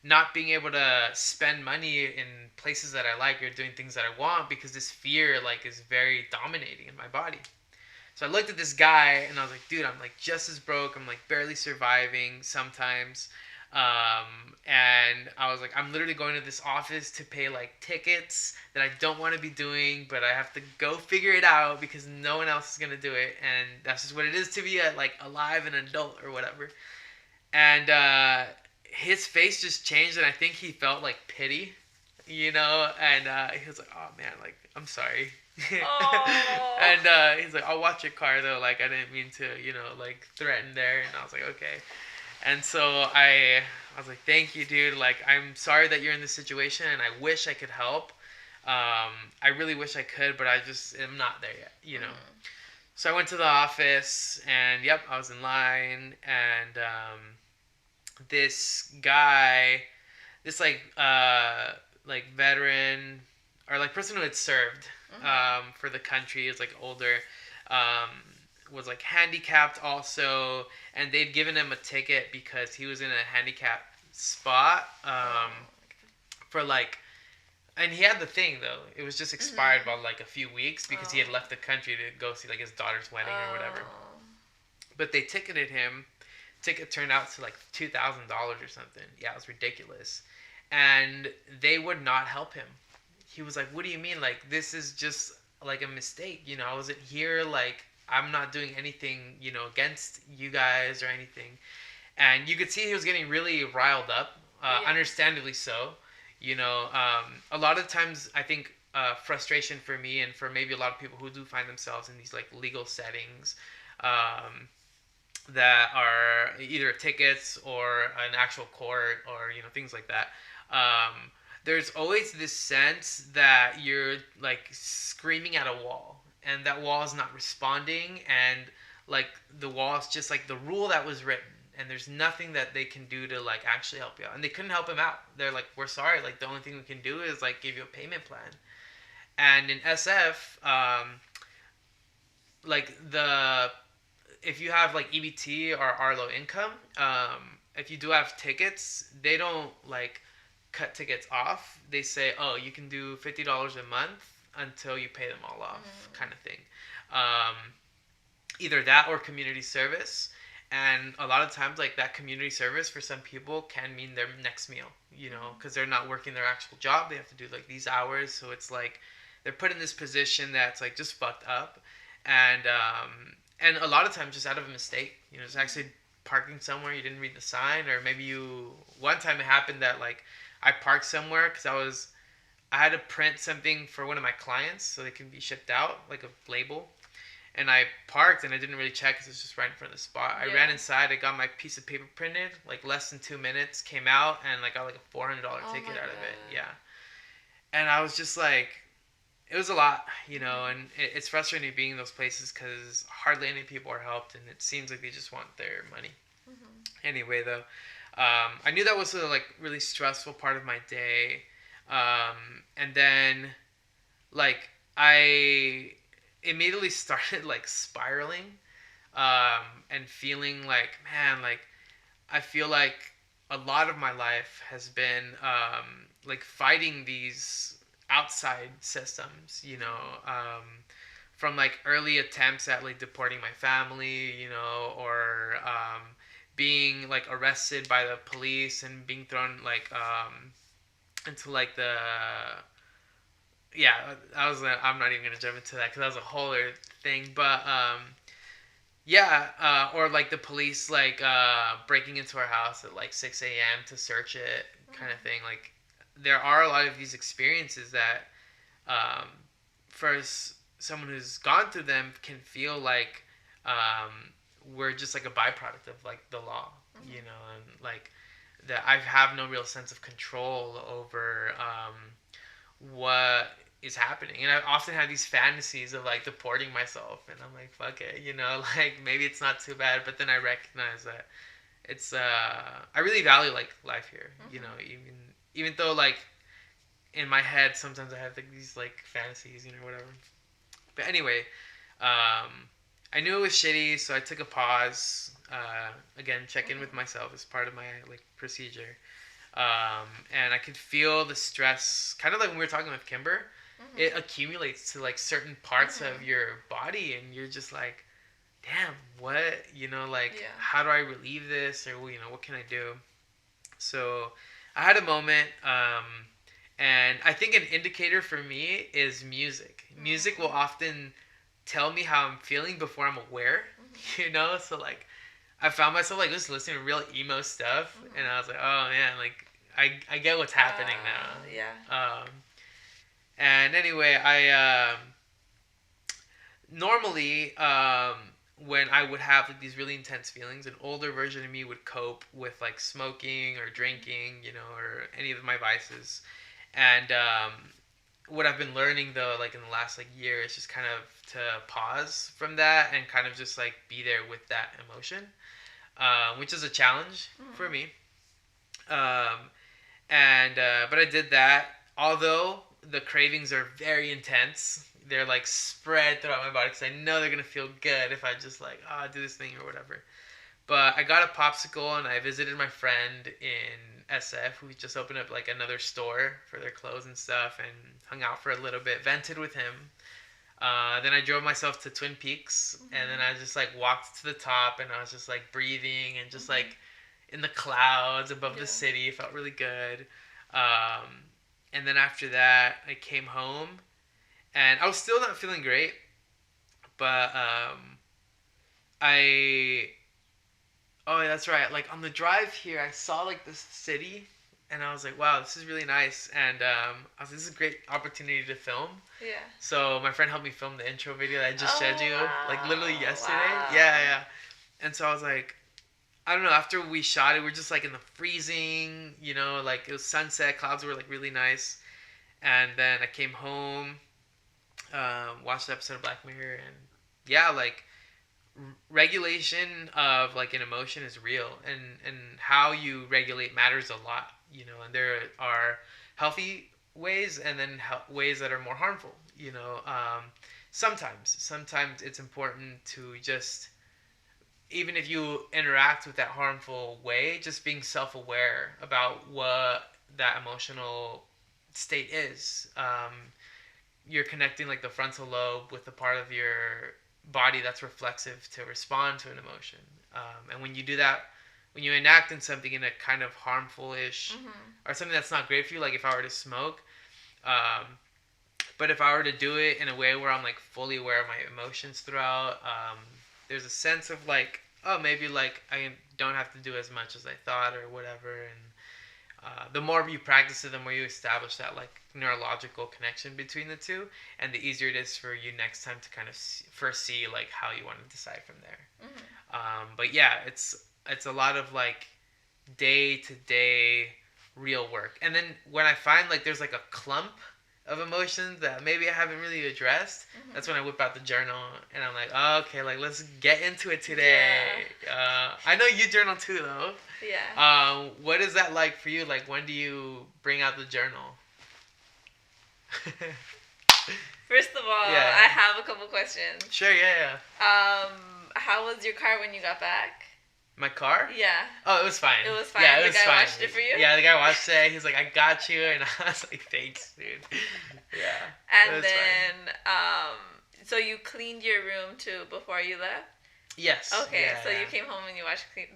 not being able to spend money in places that I like or doing things that I want because this fear like is very dominating in my body. So I looked at this guy and I was like, dude, I'm like just as broke. I'm like barely surviving sometimes. And I was like, I'm literally going to this office to pay like tickets that I don't want to be doing, but I have to go figure it out because no one else is gonna do it, and that's just what it is to be a, like alive and adult or whatever. And his face just changed, and I think he felt like pity, you know. And he was like, "Oh man, like I'm sorry." Oh. And he's like, "I'll watch your car though. Like I didn't mean to, you know, like threaten there." And I was like, "Okay." And so I was like, "Thank you, dude. Like I'm sorry that you're in this situation, and I wish I could help. I really wish I could, but I just am not there yet, you know." So I went to the office, and yep, I was in line, and this guy, this like veteran or like person who had served for the country, is like older, um, was like handicapped also, and they'd given him a ticket because he was in a handicapped spot for like. And he had the thing though; it was just expired about like a few weeks because he had left the country to go see like his daughter's wedding or whatever. But they ticketed him. Ticket turned out to like $2,000 or something. Yeah, it was ridiculous. And they would not help him. He was like, "What do you mean? Like this is just like a mistake. You know, I wasn't here. Like I'm not doing anything, you know, against you guys or anything." And you could see he was getting really riled up, Yeah. understandably so. You know, a lot of times I think frustration for me and for maybe a lot of people who do find themselves in these like legal settings, that are either tickets or an actual court or you know things like that. There's always this sense that you're like screaming at a wall, and that wall is not responding, and like the wall is just like the rule that was written, and there's nothing that they can do to like actually help you out. And they couldn't help him out. They're like, "We're sorry. Like the only thing we can do is like give you a payment plan." And in SF, like the if you have like EBT or are low income, if you do have tickets, they don't like cut tickets off. They say, "Oh, you can do $50 a month until you pay them all off," kind of thing. Um, Either that or community service. And a lot of times, like that community service for some people can mean their next meal, you know, because they're not working their actual job. They have to do like these hours. So it's like they're put in this position that's like just fucked up. And a lot of times just out of a mistake, you know, just actually parking somewhere, you didn't read the sign, or maybe you. One time it happened that like I parked somewhere because I had to print something for one of my clients so they can be shipped out, like a label. And I parked and I didn't really check because it was just right in front of the spot. I ran inside, I got my piece of paper printed, like less than 2 minutes, came out and like got like a $400 ticket out of it. Yeah. And I was just like, it was a lot, and it's frustrating being in those places because hardly any people are helped and it seems like they just want their money. Anyway, though, I knew that was a like really stressful part of my day. And then, like, I immediately started like spiraling, and feeling like, man, like I feel like a lot of my life has been like fighting these outside systems, from like early attempts at like deporting my family, or being like arrested by the police and being thrown like into like the yeah, I'm not even gonna jump into that because that was a whole other thing. But yeah, or like the police like breaking into our house at like 6 a.m. to search it, kind of thing. Like there are a lot of these experiences that, um, for someone who's gone through them, can feel like we're just like a byproduct of like the law, and like that I have no real sense of control over what is happening. And I often have these fantasies of like deporting myself, and I'm like, fuck it, like maybe it's not too bad. But then I recognize that it's I really value like life here, even though like in my head sometimes I have like these like fantasies, whatever. But anyway, I knew it was shitty, so I took a pause. Again, check in with myself as part of my like procedure. And I could feel the stress, kind of like when we were talking with Kimber. It accumulates to like certain parts of your body, and you're just like, damn, what, how do I relieve this, or what can I do? So I had a moment, and I think an indicator for me is music. Music will often tell me how I'm feeling before I'm aware, so like I found myself like just listening to real emo stuff, and I was like, oh man, like I get what's happening now. Yeah. And anyway, I normally, when I would have like these really intense feelings, an older version of me would cope with like smoking or drinking, or any of my vices. And what I've been learning though, like in the last like year, is just kind of to pause from that and kind of just like be there with that emotion, which is a challenge for me. But I did that. Although the cravings are very intense, they're like spread throughout my body because I know they're gonna feel good if I just like do this thing or whatever. But I got a popsicle and I visited my friend in SF who just opened up like another store for their clothes and stuff, and hung out for a little bit, vented with him. Then I drove myself to Twin Peaks, and then I just like walked to the top, and I was just like breathing and just like in the clouds above the city. It felt really good. And then after that, I came home, and I was still not feeling great, but oh, that's right. Like on the drive here, I saw like this city, and I was like, wow, this is really nice. And I was like, this is a great opportunity to film. Yeah. So my friend helped me film the intro video that I just showed you, like literally yesterday. Wow. Yeah. And so I was like, I don't know, after we shot it, we're just like in the freezing, like it was sunset, clouds were like really nice. And then I came home, watched the episode of Black Mirror, and yeah, like regulation of like an emotion is real, and how you regulate matters a lot, and there are healthy ways and then ways that are more harmful, sometimes it's important to just, even if you interact with that harmful way, just being self-aware about what that emotional state is. You're connecting like the frontal lobe with the part of your body that's reflexive to respond to an emotion. And when you do that, when you enact in something in a kind of harmful-ish or something that's not great for you, like if I were to smoke, but if I were to do it in a way where I'm like fully aware of my emotions throughout, there's a sense of like oh, maybe like I don't have to do as much as I thought or whatever. And the more you practice it, the more you establish that like neurological connection between the two, and the easier it is for you next time to kind of foresee like how you want to decide from there. But yeah, it's a lot of like day to day real work, and then when I find like there's like a clump of emotions that maybe I haven't really addressed, that's when I whip out the journal and I'm like, oh, okay, like let's get into it today. Yeah. I know you journal too, though. Yeah. What is that like for you? Like, when do you bring out the journal? First of all, yeah. I have a couple questions. Sure, yeah. How was your car when you got back? My car? Yeah. Oh, it was fine. It was fine. Yeah, it was the guy fine. watched it for you? Yeah, the guy watched it. He's like, I got you. And I was like, thanks, dude. Yeah. And then, so you cleaned your room too before you left? Yes. Okay, yeah. so you came home and you watched clean.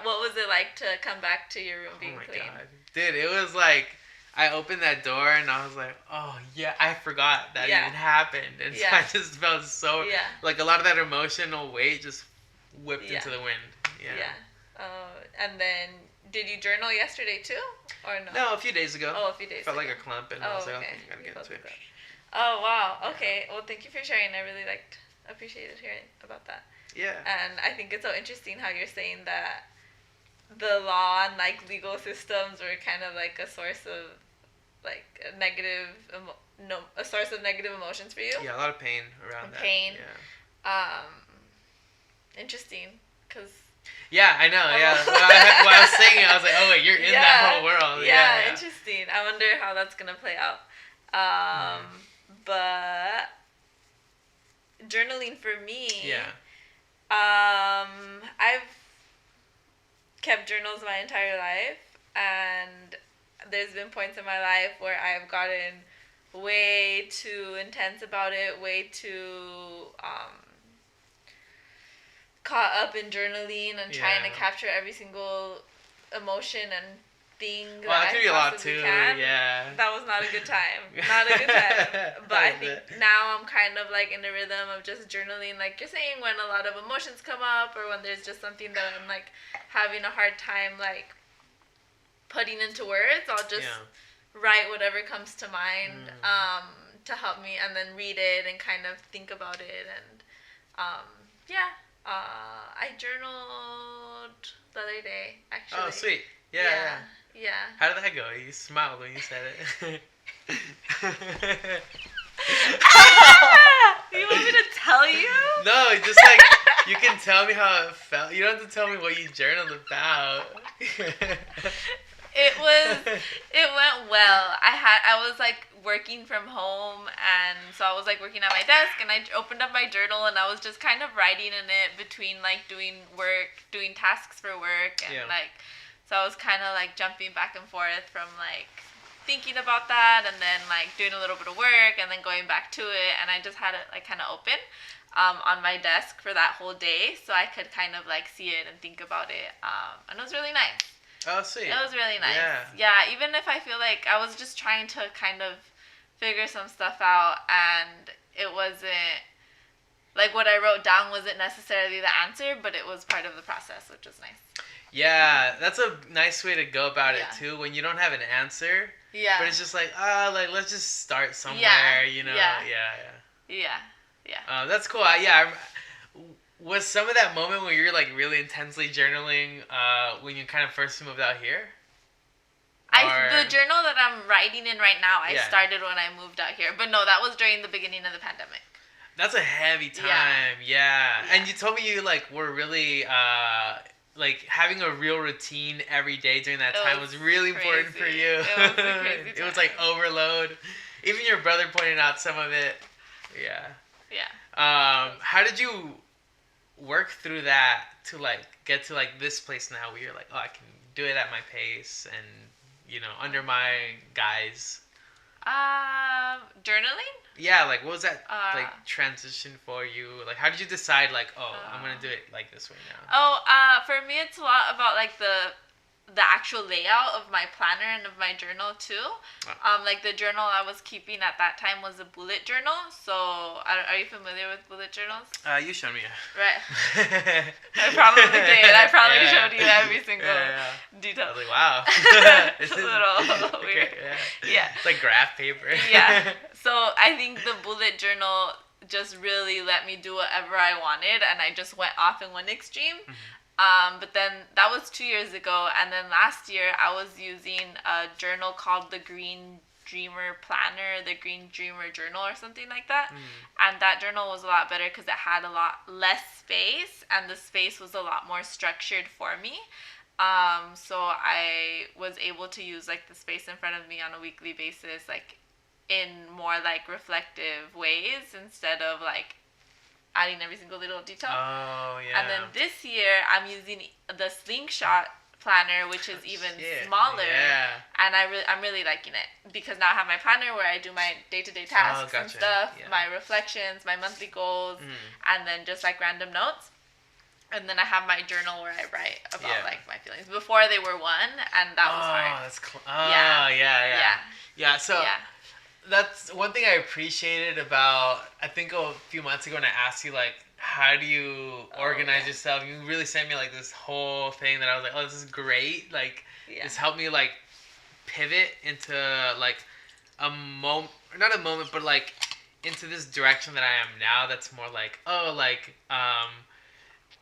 What was it like to come back to your room being clean? God. Dude, it was like, I opened that door and I was like, oh, yeah, I forgot that even happened. And so I just felt so, like a lot of that emotional weight just whipped into the wind. Yeah. And then, did you journal yesterday too, or no? No, a few days ago. Oh, a few days Felt ago. like a clump, and I was like, okay, I gotta get into it. Oh, wow. Okay. Well, thank you for sharing. I really appreciated hearing about that. Yeah. And I think it's so interesting how you're saying that the law and like legal systems were kind of like a source of like a source of negative emotions for you. Yeah, a lot of pain around that. Pain. Yeah. Interesting, cause. Yeah, I know. Yeah, when I was saying it, I was like, "Oh wait, you're in that whole world." Yeah, interesting. I wonder how that's gonna play out. But journaling for me. Yeah. I've kept journals my entire life, and there's been points in my life where I've gotten way too intense about it, way too caught up in journaling and trying to capture every single emotion and thing that I possibly can. Yeah. That was not a good time. Not a good time. But I think now I'm kind of like in the rhythm of just journaling, like you're saying, when a lot of emotions come up or when there's just something that I'm like having a hard time like putting into words, I'll just write whatever comes to mind to help me, and then read it and kind of think about it. And I journaled the other day, actually. Oh, sweet. Yeah. How did that go? You smiled when you said it. You want me to tell you? No, just like, you can tell me how it felt. You don't have to tell me what you journaled about. It went well. I was like working from home, and so I was like working at my desk, and I opened up my journal, and I was just kind of writing in it between like doing tasks for work, and like, so I was kind of like jumping back and forth from like thinking about that, and then like doing a little bit of work, and then going back to it, and I just had it like kind of open on my desk for that whole day, so I could kind of like see it and think about it, and it was really nice. Oh, sweet. It was really nice. Yeah, even if I feel like I was just trying to kind of figure some stuff out, and it wasn't, like what I wrote down wasn't necessarily the answer, but it was part of the process, which was nice. Yeah, that's a nice way to go about it, too, when you don't have an answer. Yeah. But it's just like, like, let's just start somewhere, you know? Yeah. That's cool. Was some of that moment when you're like really intensely journaling when you kind of first moved out here? The journal that I'm writing in right now, I started when I moved out here. But no, that was during the beginning of the pandemic. That's a heavy time. Yeah. And you told me you like were really like having a real routine every day during that time was really important for you. It was a crazy time. It was like overload. Even your brother pointed out some of it. Yeah. How did you work through that to like get to like this place now where you're like, oh, I can do it at my pace and, you know, under my guise? Journaling? Yeah, like what was that like transition for you? Like how did you decide like, oh, I'm gonna do it like this way now? For me it's a lot about like the actual layout of my planner and of my journal too. Like the journal I was keeping at that time was a bullet journal. So are you familiar with bullet journals? You showed me. Right. I probably did. I probably showed you every single detail. I was like, wow. It's a little weird. Yeah. It's like graph paper. Yeah. So I think the bullet journal just really let me do whatever I wanted, and I just went off in one extreme. But then that was 2 years ago, and then last year I was using a journal called the Green Dreamer Planner, the Green Dreamer Journal, or something like that. And that journal was a lot better because it had a lot less space, and the space was a lot more structured for me. So I was able to use like the space in front of me on a weekly basis, like in more like reflective ways instead of like adding every single little detail. Oh, yeah. And then this year I'm using the Slingshot planner, which is even smaller. Yeah. And I'm really liking it because now I have my planner where I do my day-to-day tasks and stuff, my reflections, my monthly goals, and then just like random notes. And then I have my journal where I write about like my feelings. Before they were one, and that was hard. That's yeah. So that's one thing I appreciated about, I think a few months ago when I asked you like, how do you organize yourself? You really sent me like this whole thing that I was like, oh, this is great. Like this helped me like pivot into like a moment, not a moment, but like into this direction that I am now. That's more like,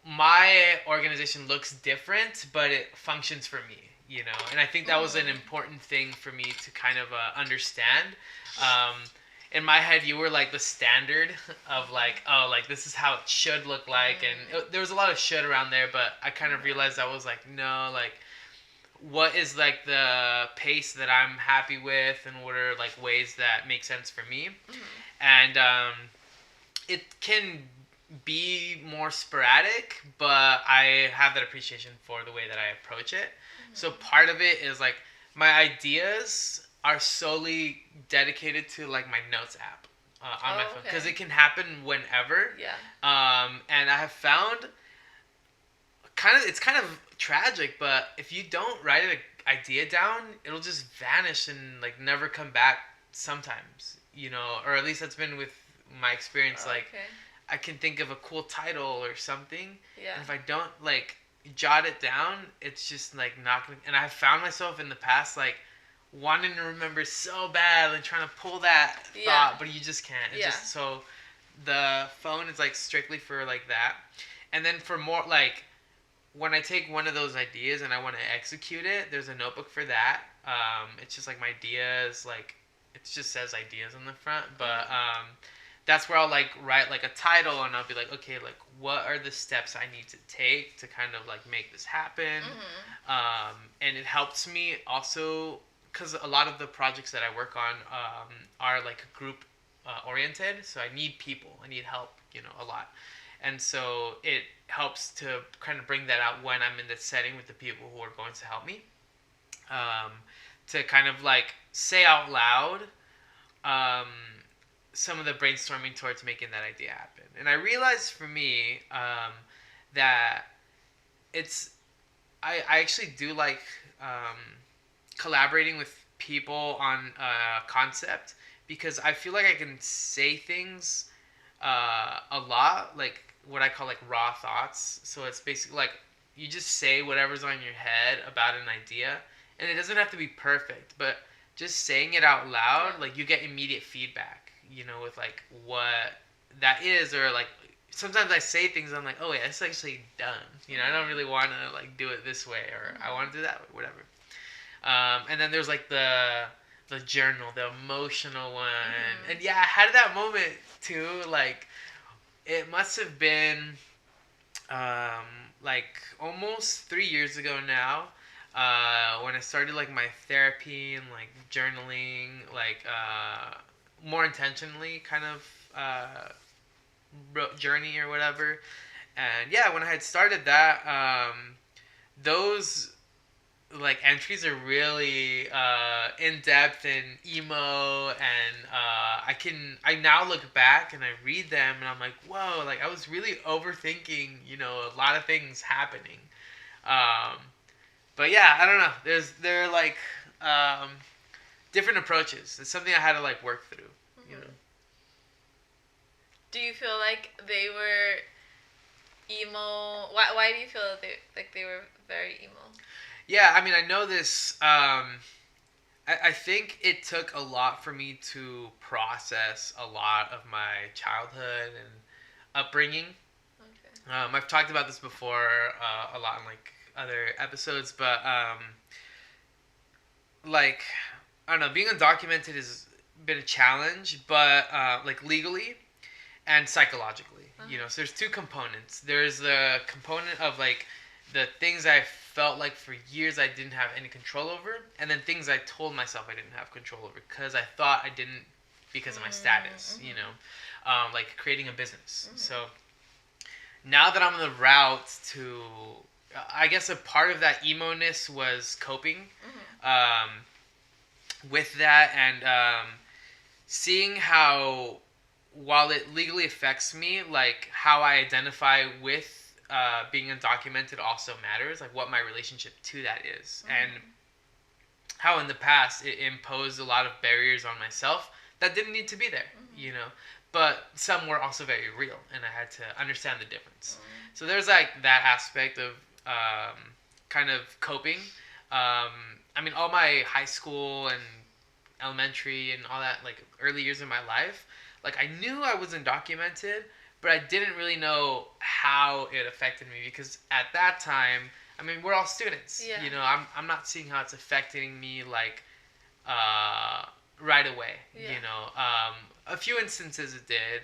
my organization looks different, but it functions for me, you know? And I think that was an important thing for me to kind of understand. In my head, you were like the standard of like, oh, like this is how it should look like. And there was a lot of should around there, but I kind of realized I was like, no, like what is like the pace that I'm happy with and what are like ways that make sense for me. And it can be more sporadic, but I have that appreciation for the way that I approach it. So part of it is like my ideas are solely dedicated to like my notes app on my phone because it can happen whenever. And I have found it's kind of tragic, but if you don't write an idea down, it'll just vanish and like never come back sometimes, you know, or at least that's been with my experience. I can think of a cool title or something, and if I don't like jot it down, it's just like not gonna. And I've found myself in the past like wanting to remember so bad and trying to pull that thought, but you just can't. It's just so the phone is like strictly for like that, and then for more like when I take one of those ideas and I want to execute it, there's a notebook for that. It's just like my ideas, like it just says ideas on the front, but that's where I'll like write like a title and I'll be like, okay, like what are the steps I need to take to kind of like make this happen. And it helps me also because a lot of the projects that I work on are like group oriented, so I need people, I need help, you know, a lot. And so it helps to kind of bring that out when I'm in the setting with the people who are going to help me, to kind of like say out loud some of the brainstorming towards making that idea happen. And I realized for me that I actually do like collaborating with people on a concept because I feel like I can say things a lot, like what I call like raw thoughts. So it's basically like you just say whatever's on your head about an idea, and it doesn't have to be perfect, but just saying it out loud, like you get immediate feedback, you know, with like what that is, or like sometimes I say things I'm like, oh yeah, it's actually done, you know, I don't really want to like do it this way, or I want to do that way, whatever. And then there's like the journal, the emotional one, and I had that moment too, like it must have been like almost 3 years ago now, when I started like my therapy and like journaling, like more intentionally kind of journey or whatever. And when I had started that, those like entries are really in depth and emo, and I now look back and I read them and I'm like, whoa, like I was really overthinking, you know, a lot of things happening. But yeah, I don't know. There are like different approaches. It's something I had to like work through. You know. Do you feel like they were emo? Why do you feel that they were very emo? Yeah, I mean, I know this. I think it took a lot for me to process a lot of my childhood and upbringing. Okay. I've talked about this before a lot in like other episodes, but like I don't know, being undocumented has been a challenge, but like legally and psychologically. You know, so there's two components. There's the component of like the things I felt like for years I didn't have any control over, and then things I told myself I didn't have control over because I thought I didn't because of my status. You know, like creating a business. So now that I'm on the route to, I guess a part of that emo-ness was coping with that and seeing how, while it legally affects me, like how I identify with being undocumented also matters, like what my relationship to that is, and how in the past it imposed a lot of barriers on myself that didn't need to be there, you know, but some were also very real, and I had to understand the difference. So there's like that aspect of kind of coping. I mean, all my high school and elementary and all that, like early years of my life, like I knew I was undocumented, but I didn't really know how it affected me because at that time, I mean, we're all students. Yeah. You know, I'm not seeing how it's affecting me like right away. Yeah. You know, a few instances it did.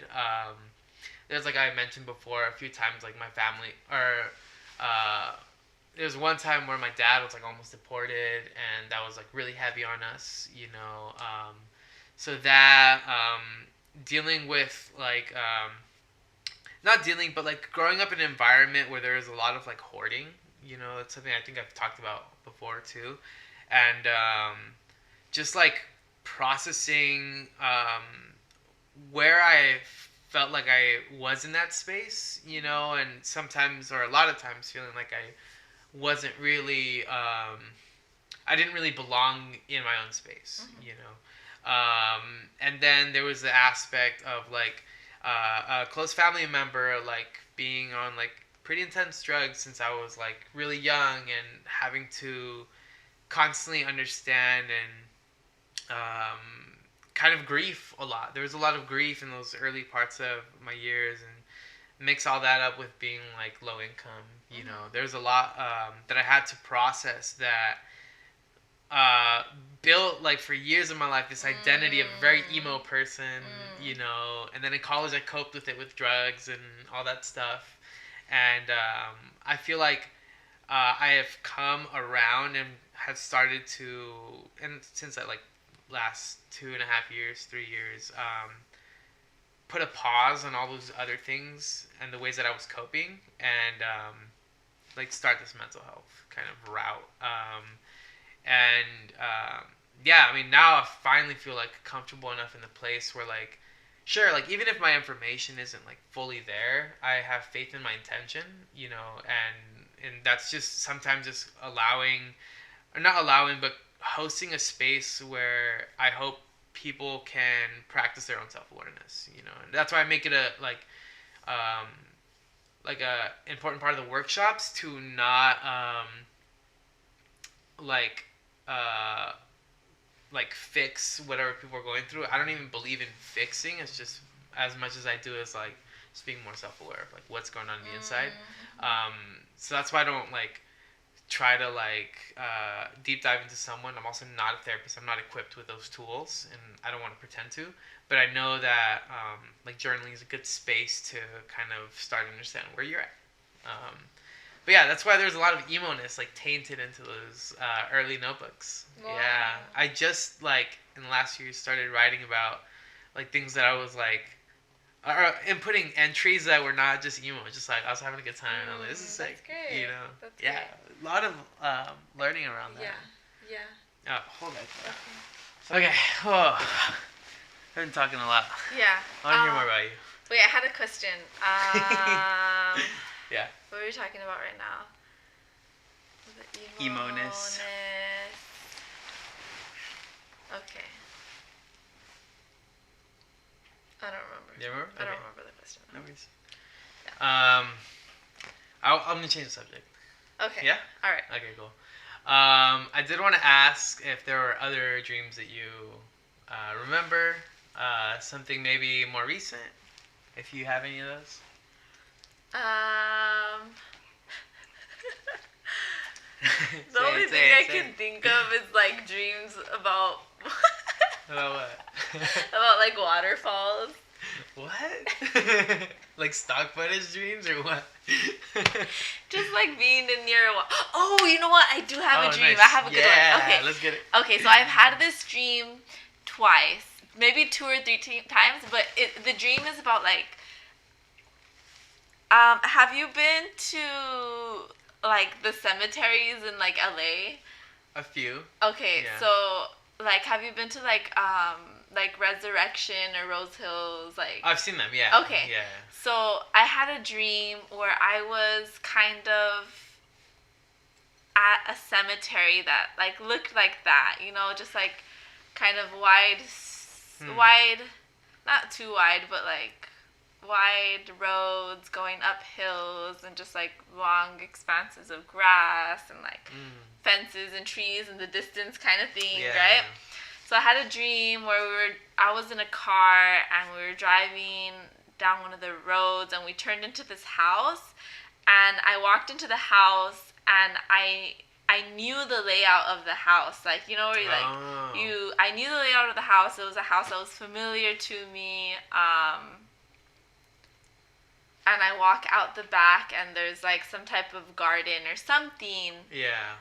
There's like I mentioned before, a few times like my family or there was one time where my dad was like almost deported, and that was like really heavy on us. You know, so that dealing with like not dealing, but like growing up in an environment where there is a lot of like hoarding. You know, it's something I think I've talked about before too, and just like processing where I felt like I was in that space, you know, and sometimes or a lot of times feeling like I wasn't really, I didn't really belong in my own space, you know. And then there was the aspect of like a close family member like being on like pretty intense drugs since I was like really young and having to constantly understand and kind of grief a lot. There was a lot of grief in those early parts of my years, and mix all that up with being like low income. You know, there's a lot that I had to process that built like for years of my life this identity of a very emo person. You know, and then in college I coped with it with drugs and all that stuff, and I feel like I have come around and have started to, and since I like last 2.5 years, 3 years, put a pause on all those other things and the ways that I was coping, and like start this mental health kind of route. Yeah, I mean now I finally feel like comfortable enough in the place where like, sure, like even if my information isn't like fully there, I have faith in my intention, you know, and that's just sometimes just allowing, or not allowing, but hosting a space where I hope people can practice their own self-awareness, you know. And that's why I make it a important part of the workshops to not like fix whatever people are going through. I don't even believe in fixing. It's just as much as I do is like just being more self-aware of like what's going on the inside. So that's why I don't like try to like deep dive into someone. I'm also not a therapist. I'm not equipped with those tools, and I don't want to pretend to. But I know that like journaling is a good space to kind of start to understand where you're at. But yeah, that's why there's a lot of emo-ness like tainted into those early notebooks. Wow. Yeah, I just like in the last year started writing about like things that I was like, or inputting entries that were not just emo, just like I was having a good time. And I'm like, this is sick. Great. You know, that's yeah, great. A lot of learning around that. Yeah. Oh, hold on. Okay. Oh, I've been talking a lot. Yeah. I want to hear more about you. Wait, I had a question. Yeah. What are we talking about right now? The emo-ness. Okay. I don't remember. You remember? I don't remember the question. No worries. Yeah. I'm gonna change the subject. Okay. Yeah? Alright. Okay, cool. I did want to ask if there were other dreams that you remember. Something maybe more recent, if you have any of those. The only thing I can think of is like dreams about About what? about like waterfalls. What? Like stock footage dreams or what? Just like being in near a Oh, you know what? I do have a dream. Nice. I have a good one. Okay. Let's get it. Okay, so I've had this dream twice. Maybe 2 or 3 times, but the dream is about like have you been to like the cemeteries in like LA? A few. Okay, Yeah. so like have you been to like Resurrection or Rose Hills like I've seen them, yeah. Okay. Yeah. So I had a dream where I was kind of at a cemetery that like looked like that, you know, just like kind of wide, not too wide, but like wide roads going up hills and just like long expanses of grass and like fences and trees in the distance kind of thing, right? So I had a dream where I was in a car and we were driving down one of the roads and we turned into this house and I walked into the house and I knew the layout of the house, like, you know, where I knew the layout of the house. It was a house that was familiar to me, and I walk out the back and there's like some type of garden or something. Yeah.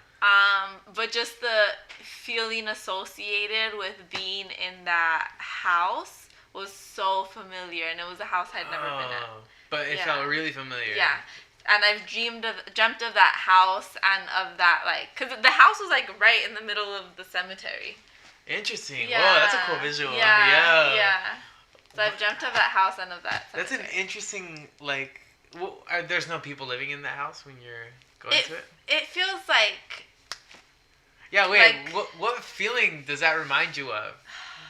But just the feeling associated with being in that house was so familiar, and it was a house I'd never been in. But it felt really familiar. Yeah. And I've dreamt of that house and of that, like, because the house was like right in the middle of the cemetery. Interesting. Yeah. Whoa, that's a cool visual. Yeah. Yeah. So I've dreamt of that house and of that cemetery. That's an interesting, like, there's no people living in that house when you're going to it? It feels like... Yeah, wait, like, what feeling does that remind you of?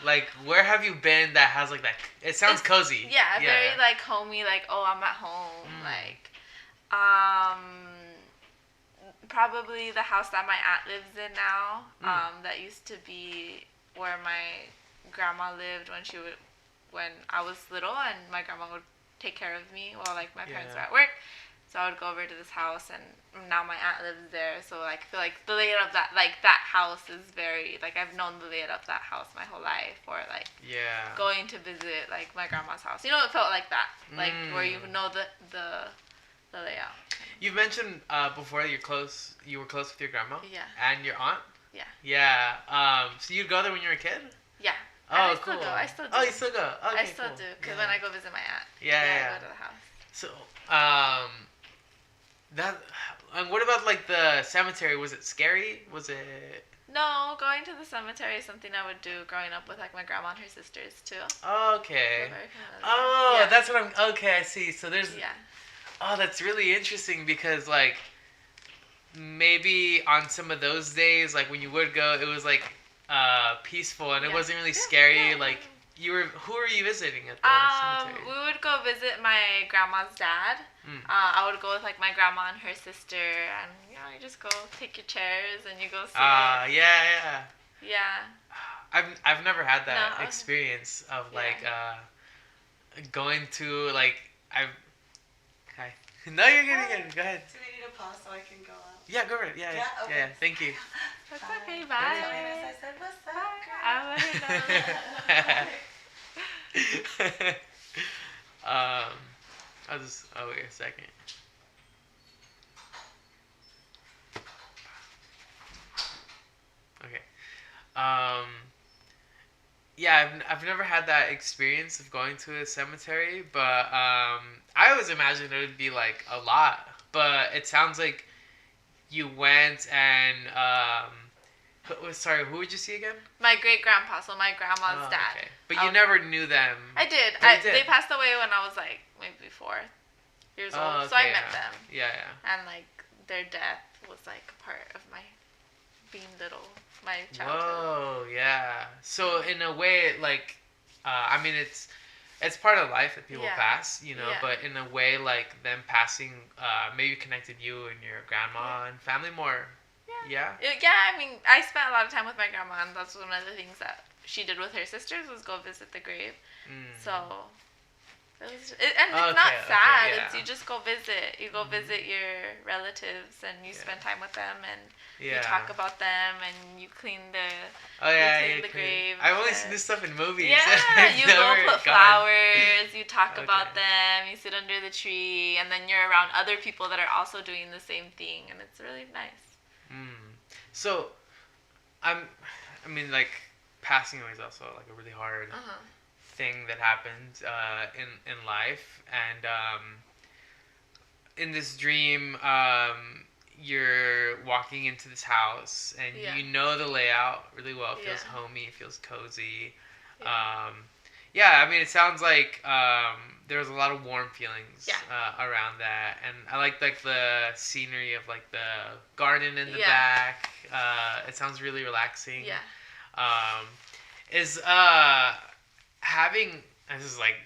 Like, where have you been that has, like, that... It sounds cozy. Yeah, very, like, homey, like, oh, I'm at home, like... Probably the house that my aunt lives in now. That used to be where my grandma lived when I was little, and my grandma would take care of me while like my parents were at work. So I would go over to this house, and now my aunt lives there. So like I feel like the layout of that house is very like I've known the layout of that house my whole life, or like going to visit like my grandma's house. You know, it felt like that, like where you know the layout. You've mentioned before that you were close with your grandma? Yeah. And your aunt? Yeah. Yeah. So you'd go there when you were a kid? Yeah. Oh, cool. I still do. Oh, you still go? Okay, I still do, because when I go visit my aunt, I go to the house. So, and what about like the cemetery? Was it scary? Was it... No, going to the cemetery is something I would do growing up with like my grandma and her sisters too. Okay. So that's what I'm... Okay, I see. So there's... Yeah. Oh, that's really interesting because, like, maybe on some of those days, like, when you would go, it was, like, peaceful and it wasn't really scary. Yeah. Like, who were you visiting at the cemetery? We would go visit my grandma's dad. I would go with, like, my grandma and her sister, and, you know, you just go take your chairs and you go see it. Yeah. Yeah. I've never had that experience of, like, going to, like, Okay. No, you're good. Go ahead. Do we need a pause so I can go out? Yeah, go right. Yeah. Okay. Yeah. Thank you. That's okay. Bye. Bye. I said, what's up, girl? I'll wait a second. Okay. Yeah, I've never had that experience of going to a cemetery, but I always imagined it would be like a lot. But it sounds like you went and sorry, who would you see again? My great grandpa, so my grandma's dad. Okay. But you never knew them. I did. They passed away when I was like maybe 4 years old, so I met them. Yeah. And like their death was like a part of my being little, my childhood. Whoa, yeah. So in a way, like, I mean, it's part of life that people Yeah. pass, you know. Yeah. But in a way, like them passing, maybe connected you and your grandma and family more. Yeah. Yeah, I mean, I spent a lot of time with my grandma, and that's one of the things that she did with her sisters was go visit the grave. So, and it's not sad. Yeah. It's you just go visit. You go visit your relatives, and you spend time with them, and you talk about them, and you clean the the grave. I've only seen this stuff in movies. Yeah, you go put flowers. You talk about Okay. them. You sit under the tree, and then you're around other people that are also doing the same thing, and it's really nice. So, I mean, like, passing away is also like a really hard thing that happens in life, and in this dream, you're walking into this house, and you know the layout really well. It feels homey. It feels cozy. I mean, it sounds like there was a lot of warm feelings around that, and I like the scenery of like the garden in the back. It sounds really relaxing. Is having, and this is like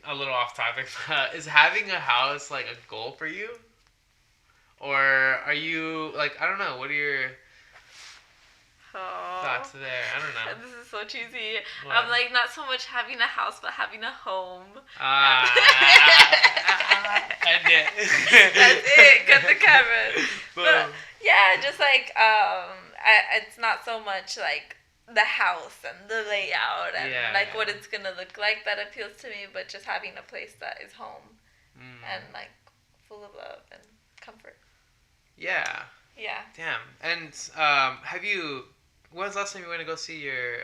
a little off topic, is having a house like a goal for you, or are you like, I don't know, what are your thoughts there? I don't know. This is so cheesy. What? I'm like, not so much having a house, but having a home. End it. That's it. Cut the camera. Boom. But yeah, just like it's not so much like the house and the layout and what it's gonna look like that appeals to me, but just having a place that is home and like full of love and comfort. Yeah. Yeah. Damn. And when was the last time you went to go see your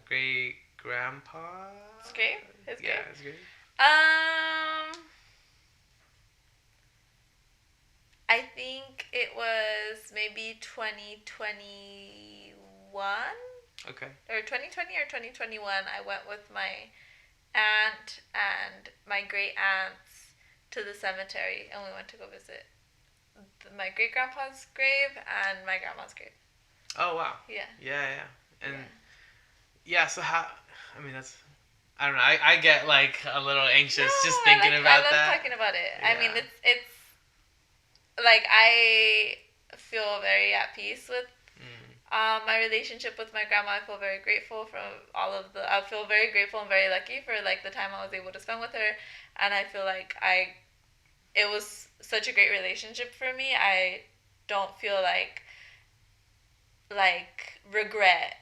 great grandpa? His grave? His grave? Yeah, his grave. I think it was maybe 2021. Okay. Or 2020 or 2021. I went with my aunt and my great aunts to the cemetery, and we went to go visit my great grandpa's grave and my grandma's grave. Oh wow. Yeah. Yeah. And so how? I mean, that's, I don't know. I get like a little anxious just thinking about that. I love talking about it. Yeah. I mean, it's like I feel very at peace with my relationship with my grandma. I feel very grateful for I feel very grateful and very lucky for like the time I was able to spend with her, and I feel like it was such a great relationship for me. I don't feel like regret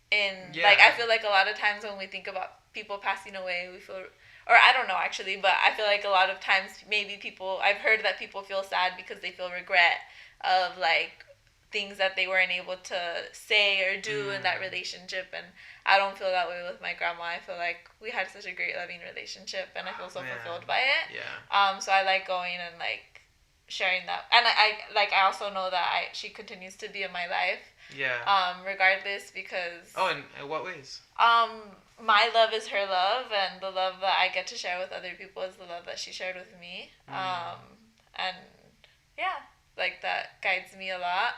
like, I feel like a lot of times when we think about people passing away, we feel, or I don't know actually, but I feel like a lot of times maybe I've heard that people feel sad because they feel regret of like things that they weren't able to say or do in that relationship, and I don't feel that way with my grandma. I feel like we had such a great loving relationship, and I feel so fulfilled by it. So I like going and like sharing that, and I also know that she continues to be in my life. Regardless, because in what ways? My love is her love, and the love that I get to share with other people is the love that she shared with me. And like that guides me a lot.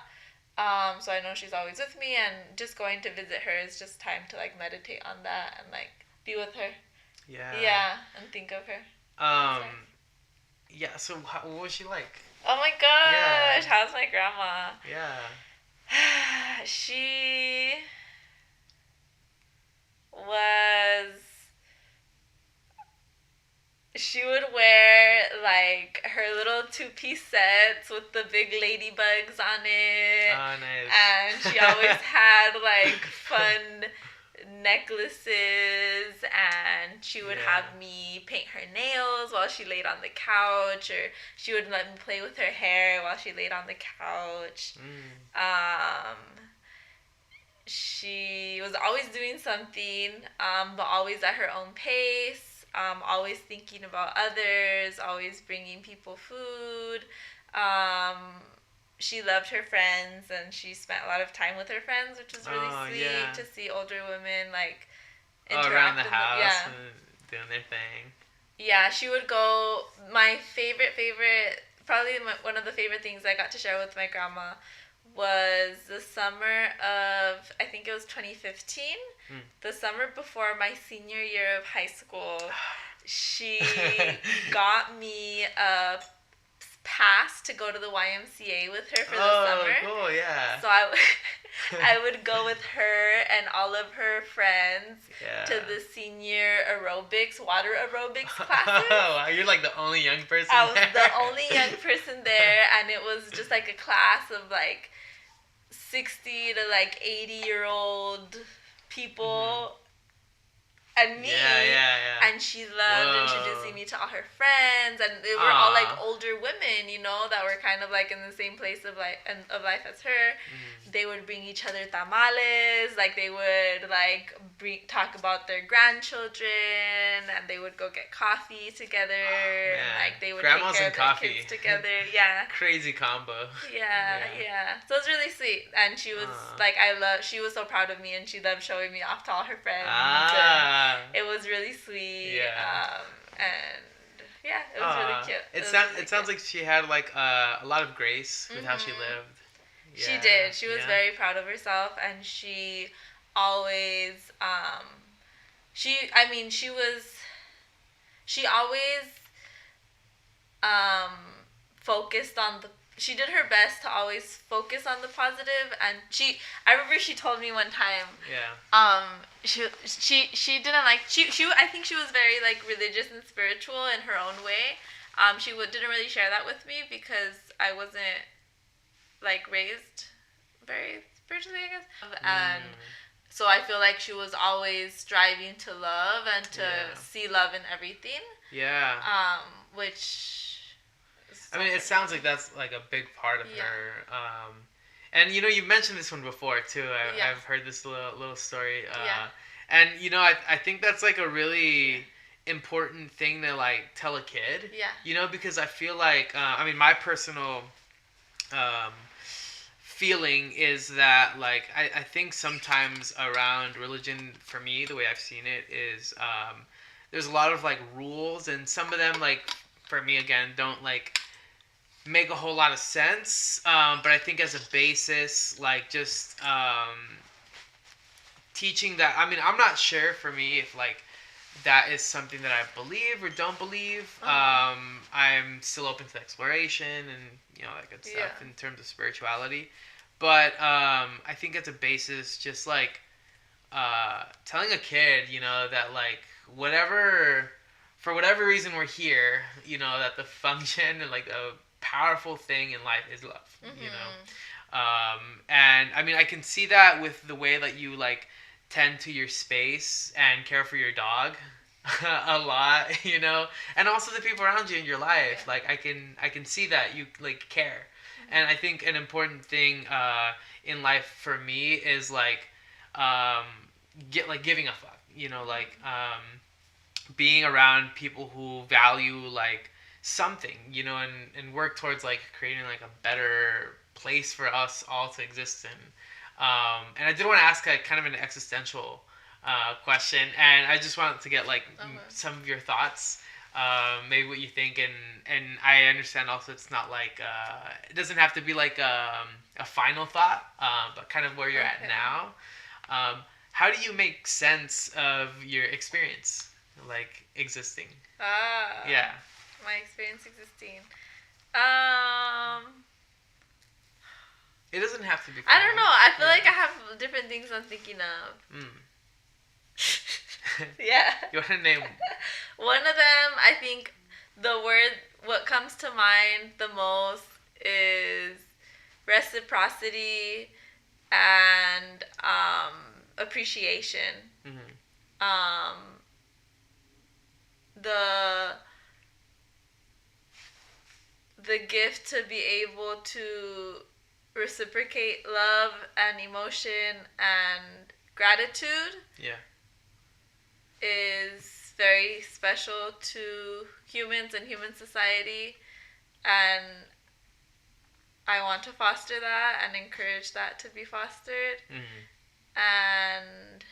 So I know she's always with me, and just going to visit her is just time to like meditate on that and like be with her. And think of her. So what was she like? Oh my gosh, how's my grandma? She would wear like her little 2-piece sets with the big ladybugs on it. Oh, nice. And she always had like fun necklaces, and she would have me paint her nails while she laid on the couch, or she would let me play with her hair while she laid on the couch. She was always doing something, but always at her own pace, always thinking about others, always bringing people food. She loved her friends, and she spent a lot of time with her friends, which was really sweet to see older women like interact around the house and doing their thing. Yeah, she would go. My favorite probably one of the favorite things I got to share with my grandma was the summer of, I think it was 2015, the summer before my senior year of high school. She got me a pass to go to the YMCA with her for the summer. Oh, cool, yeah. So I would go with her and all of her friends to the senior aerobics, water aerobics classes. Oh, you're like the only young person I was there. the only young person there, and it was just like a class of like 60 to like 80-year-old people. And me, and she loved introducing me to all her friends, and they were all like older women, you know, that were kind of like in the same place of life as her. They would bring each other tamales, like they would like talk about their grandchildren, and they would go get coffee together, and like they would Grandmas take care and of coffee their kids together. Yeah. Crazy combo. Yeah. So it was really sweet, and she was like, she was so proud of me, and she loved showing me off to all her friends. It was really sweet. Yeah. And yeah, it was really cute. It sounds like she had like a lot of grace with how she lived. Yeah. She did. She was very proud of herself, and she always she always focused on she did her best to always focus on the positive, and I remember she told me one time she didn't like I think she was very like religious and spiritual in her own way. She didn't really share that with me because I wasn't like raised very spiritually, I guess. And so I feel like she was always striving to love and to see love in everything. Yeah. Which I mean, it sounds like that's like a big part of her. And you know, you've mentioned this one before too. I've heard this little story. And you know, I think that's like a really important thing to like tell a kid. Yeah. You know, because I feel like I mean, my personal feeling is that like I think sometimes around religion, for me, the way I've seen it is there's a lot of like rules, and some of them, like, for me again, don't like make a whole lot of sense, but I think as a basis, like, just teaching that, I mean, I'm not sure for me if like that is something that I believe or don't believe. I'm still open to exploration and, you know, that good stuff in terms of spirituality, but I think as a basis, just like telling a kid, you know, that like for whatever reason we're here, you know, that the function and like a powerful thing in life is love, you know. And I mean, I can see that with the way that you like tend to your space and care for your dog a lot, you know, and also the people around you in your life. Like I can see that you like care. And I think an important thing in life for me is like giving a fuck, you know, like being around people who value like something, you know, and work towards like creating like a better place for us all to exist in. And I did want to ask like kind of an existential question, and I just wanted to get like some of your thoughts, maybe what you think, and I understand also it's not like it doesn't have to be like a final thought, but kind of where you're at now. How do you make sense of your experience, like existing? Yeah. My experience existing. It doesn't have to be. I don't know. I feel like I have different things I'm thinking of. Yeah. You want to name one of them? I think what comes to mind the most is reciprocity and appreciation. The gift to be able to reciprocate love and emotion and gratitude is very special to humans and human society, and I want to foster that and encourage that to be fostered, and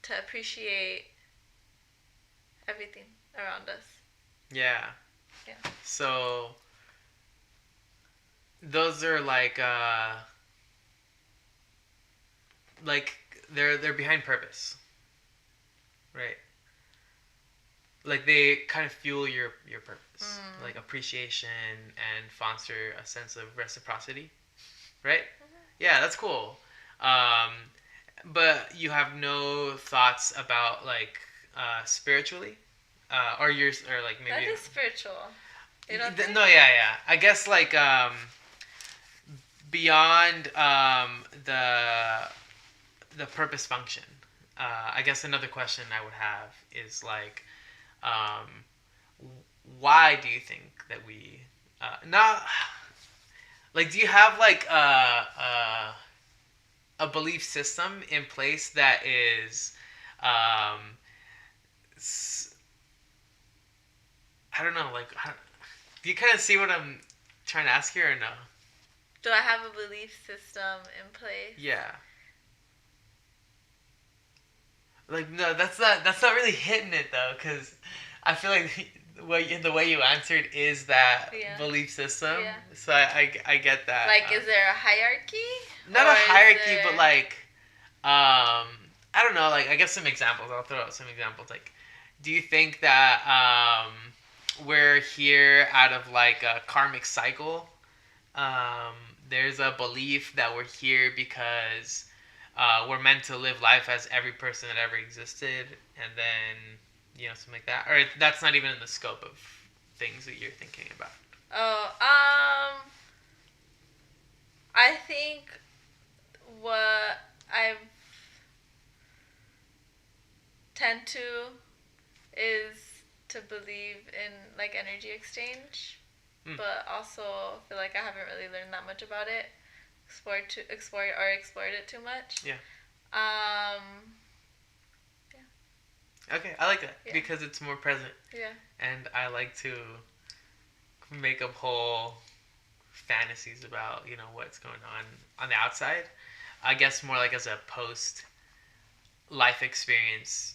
to appreciate everything around us. Yeah. So those are like they're behind purpose, right? Like they kind of fuel your purpose, like appreciation and foster a sense of reciprocity, right? Yeah, that's cool. Um, but you have no thoughts about like spiritually, or like That maybe is spiritual. You don't think? no, yeah, yeah. I guess like beyond the purpose function. I guess another question I would have is like, um, why do you think that we not like? Do you have like a belief system in place that is, um, s- I don't know, like, do you kind of see what I'm trying to ask here or no? Do I have a belief system in place? Yeah. Like no, that's not really hitting it though, because I feel like the way you answered is that Yeah. belief system. Yeah. So I get that. Like, is there a hierarchy? Not Or a is hierarchy, but there- like I don't know. Like I guess some examples. I'll throw out some examples. Like, do you think that we're here out of like a karmic cycle? Um, there's a belief that we're here because we're meant to live life as every person that ever existed, and then something like that. Or that's not even in the scope of things that you're thinking about. Oh, I think what I tend to is to believe in like energy exchange, but also feel like I haven't really learned that much about it. Explored it too much. Yeah. Um. Okay, I like that Yeah. because it's more present, Yeah. and I like to make up whole fantasies about what's going on the outside. I guess more like as a post life experience.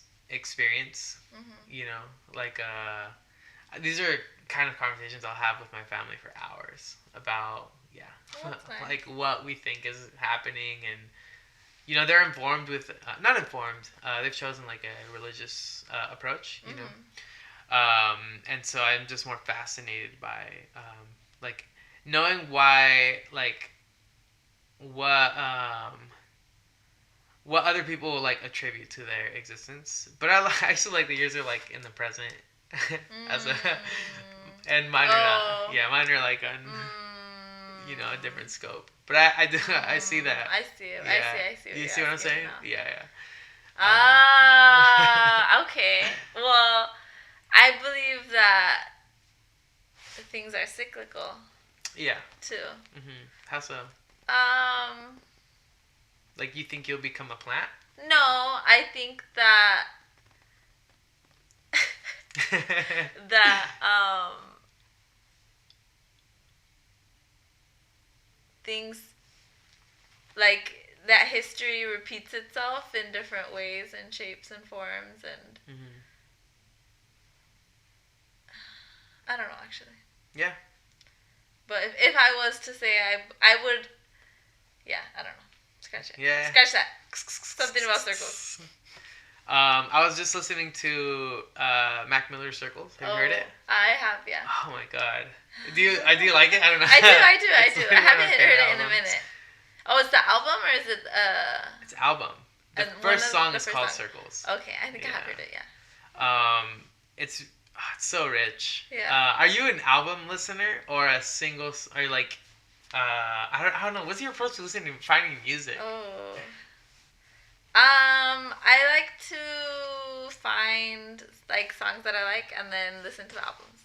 Like these are kind of conversations I'll have with my family for hours about Well, that's nice. like what we think is happening, and they're informed with not informed, they've chosen like a religious approach, and so I'm just more fascinated by like knowing why, like what other people like attribute to their existence. But I actually like the years are like in the present as a and mine are not. Yeah, mine are like on a different scope. But I do I see that. I see it. Yeah. I see. Do you see what I'm saying? Now. Yeah. Okay. Well, I believe that things are cyclical Yeah. too. How so? Like you think you'll become a plant? No, I think that that things like that history repeats itself in different ways and shapes and forms, and I don't know actually. Yeah. But if I was to say I would, I don't know. Scratch it. Yeah. Scratch that. Something about circles. I was just listening to Mac Miller's Circles. Have you heard it? I have, yeah. Oh my god. Do you like it? I don't know. I do. It's I like one of haven't my heard favorite it in a albums. minute. Oh, it's the album or is it It's album. The and first one song of the is first called song. Circles. Okay, I think I have heard it, yeah. It's so rich. Yeah. Are you an album listener or a single? Or like, I don't know. What's your approach to listening to finding music? Oh. I like to find like songs that I like and then listen to the albums.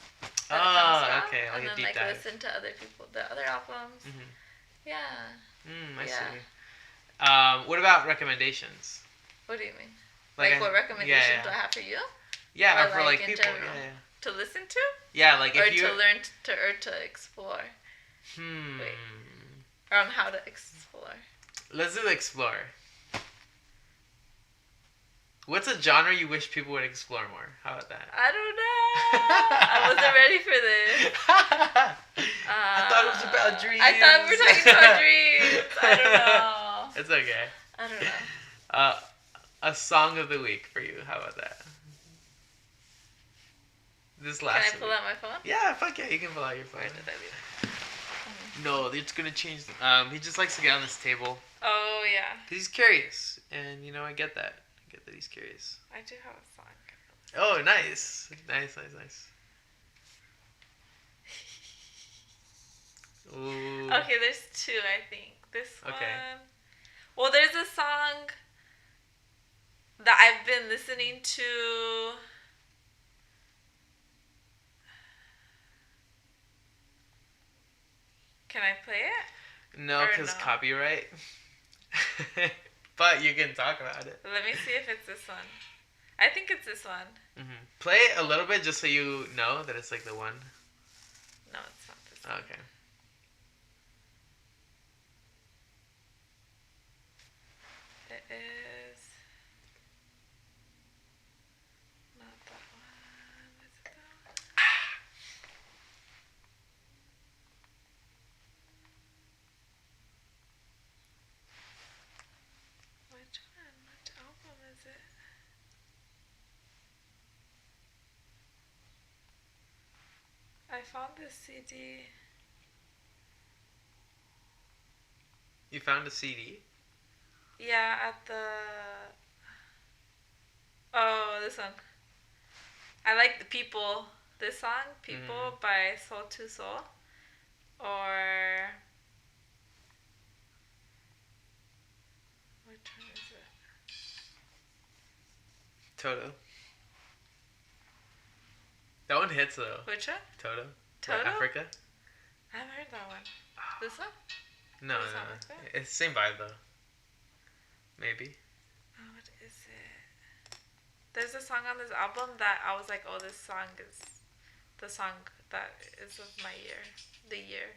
that it comes from, Okay, like and a then deep like dive. listen to the other albums. Mhm. Yeah. I Yeah. see. What about recommendations? What do you mean? Like what recommendations do I have for you Yeah, Or or for like like in people. general? Yeah. to listen to, Yeah, like or if you. to learn or to explore, Wait. or on how to explore? Let's do the Explorer. What's a genre you wish people would explore more? How about that? I don't know. I wasn't ready for this. I thought it was about dreams. I thought we were talking about dreams. I don't know. It's okay. I don't know. A song of the week for you. How about that? This last Can I pull out my phone? Yeah, fuck yeah, you can pull out your phone. Where did I leave it? No, it's gonna change. He just likes to get on this table. Oh, yeah. Cause he's curious, and I get that. I get that he's curious. I do have a song. Oh, nice. Nice. Ooh. Okay, there's two, I think. This one. Okay. Well, there's a song that I've been listening to. Can I play it? No, Or because no? copyright. But you can talk about it. Let me see if it's this one. I think it's this one. Mm-hmm. Play it a little bit just so you know that it's like the one. No, it's not this one. Okay. It is not that one. Is it that one? Which one? Which album is it? I found this CD. You found a CD? Yeah, at the. Oh, this one. I like the People. This song, People by Soul to Soul. Or. Which one is it? Toto. That one hits though. Which one? Toto. Toto? By Africa. I haven't heard that one. This one? No, Does it sound like that? It's the same vibe though. Maybe. Oh, what is it? There's a song on this album that I was like, oh, this song is the song that is of my year. The year.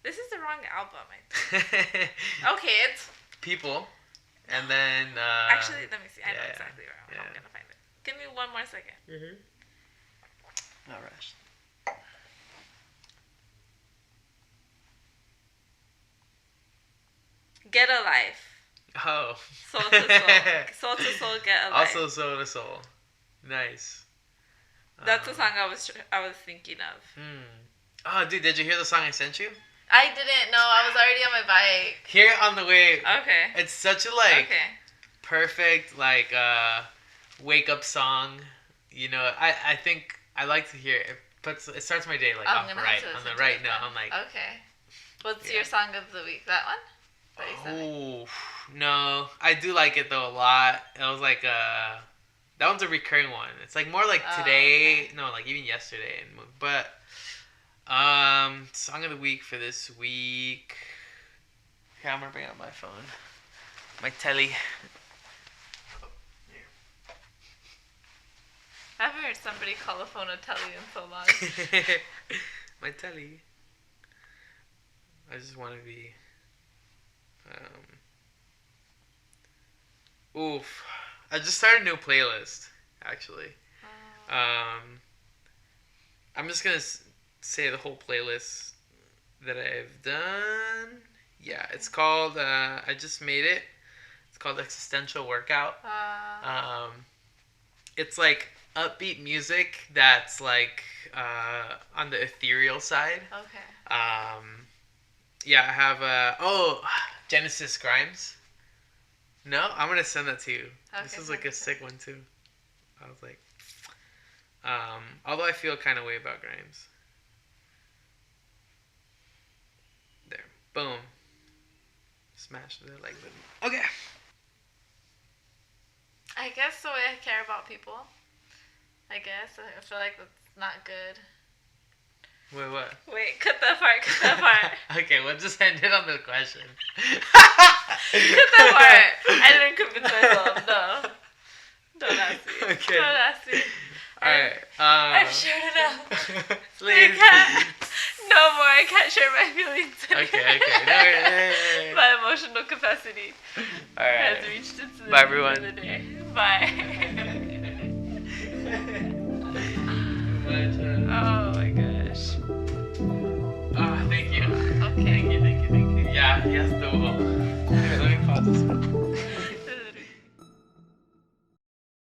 This is the wrong album, I think. Okay, it's... People. And then... Actually, let me see. I know yeah, exactly where I'm yeah. going to find it. Give me one more second. Mm-hmm. No rush. Get a Life. Oh. Soul to Soul. Soul to Soul, Get a Life. Also Soul to Soul. Nice. That's the song I was thinking of. Oh, dude, did you hear the song I sent you? I didn't know. I was already on my bike. Hear it on the way. Okay. It's such a Okay. perfect wake up song. I think I like to hear it. It starts my day I'm off gonna right have to on listen the to right it note. then. I'm like, Okay. What's Yeah. your song of the week? That one? That you sent me? oh no, I do like it though a lot. It was like that one's a recurring one. It's like more like Oh, today, okay. no, like even yesterday, but song of the week for this week. Here, I'm gonna bring out my phone, my telly. I haven't heard somebody call a phone a telly in so long. My telly. I just want to be. Oof! I just started a new playlist. Actually, I'm just gonna say the whole playlist that I've done. Yeah, it's called. I just made it. It's called Existential Workout. It's like upbeat music that's like on the ethereal side. Okay. Yeah, I have Genesis Grimes. No, I'm gonna send that to you. Okay, This is like send a it. sick one too. I was like, although I feel kind of way about Grimes. There, boom. Smash the like button. Okay. I guess the way I care about people. I guess. I feel like that's not good. Wait, what? Wait, cut that part. Cut that part. Okay, we'll just end it on the question. Cut that part. I didn't convince myself. No. Don't ask me. Okay. Don't ask me. Alright. I've shared enough. I Please. can't. No more. I can't share my feelings Okay. No, My emotional capacity Alright. has reached its limit Bye, everyone. for the day. Bye. Oh my gosh. ya estuvo. Let me pause this one.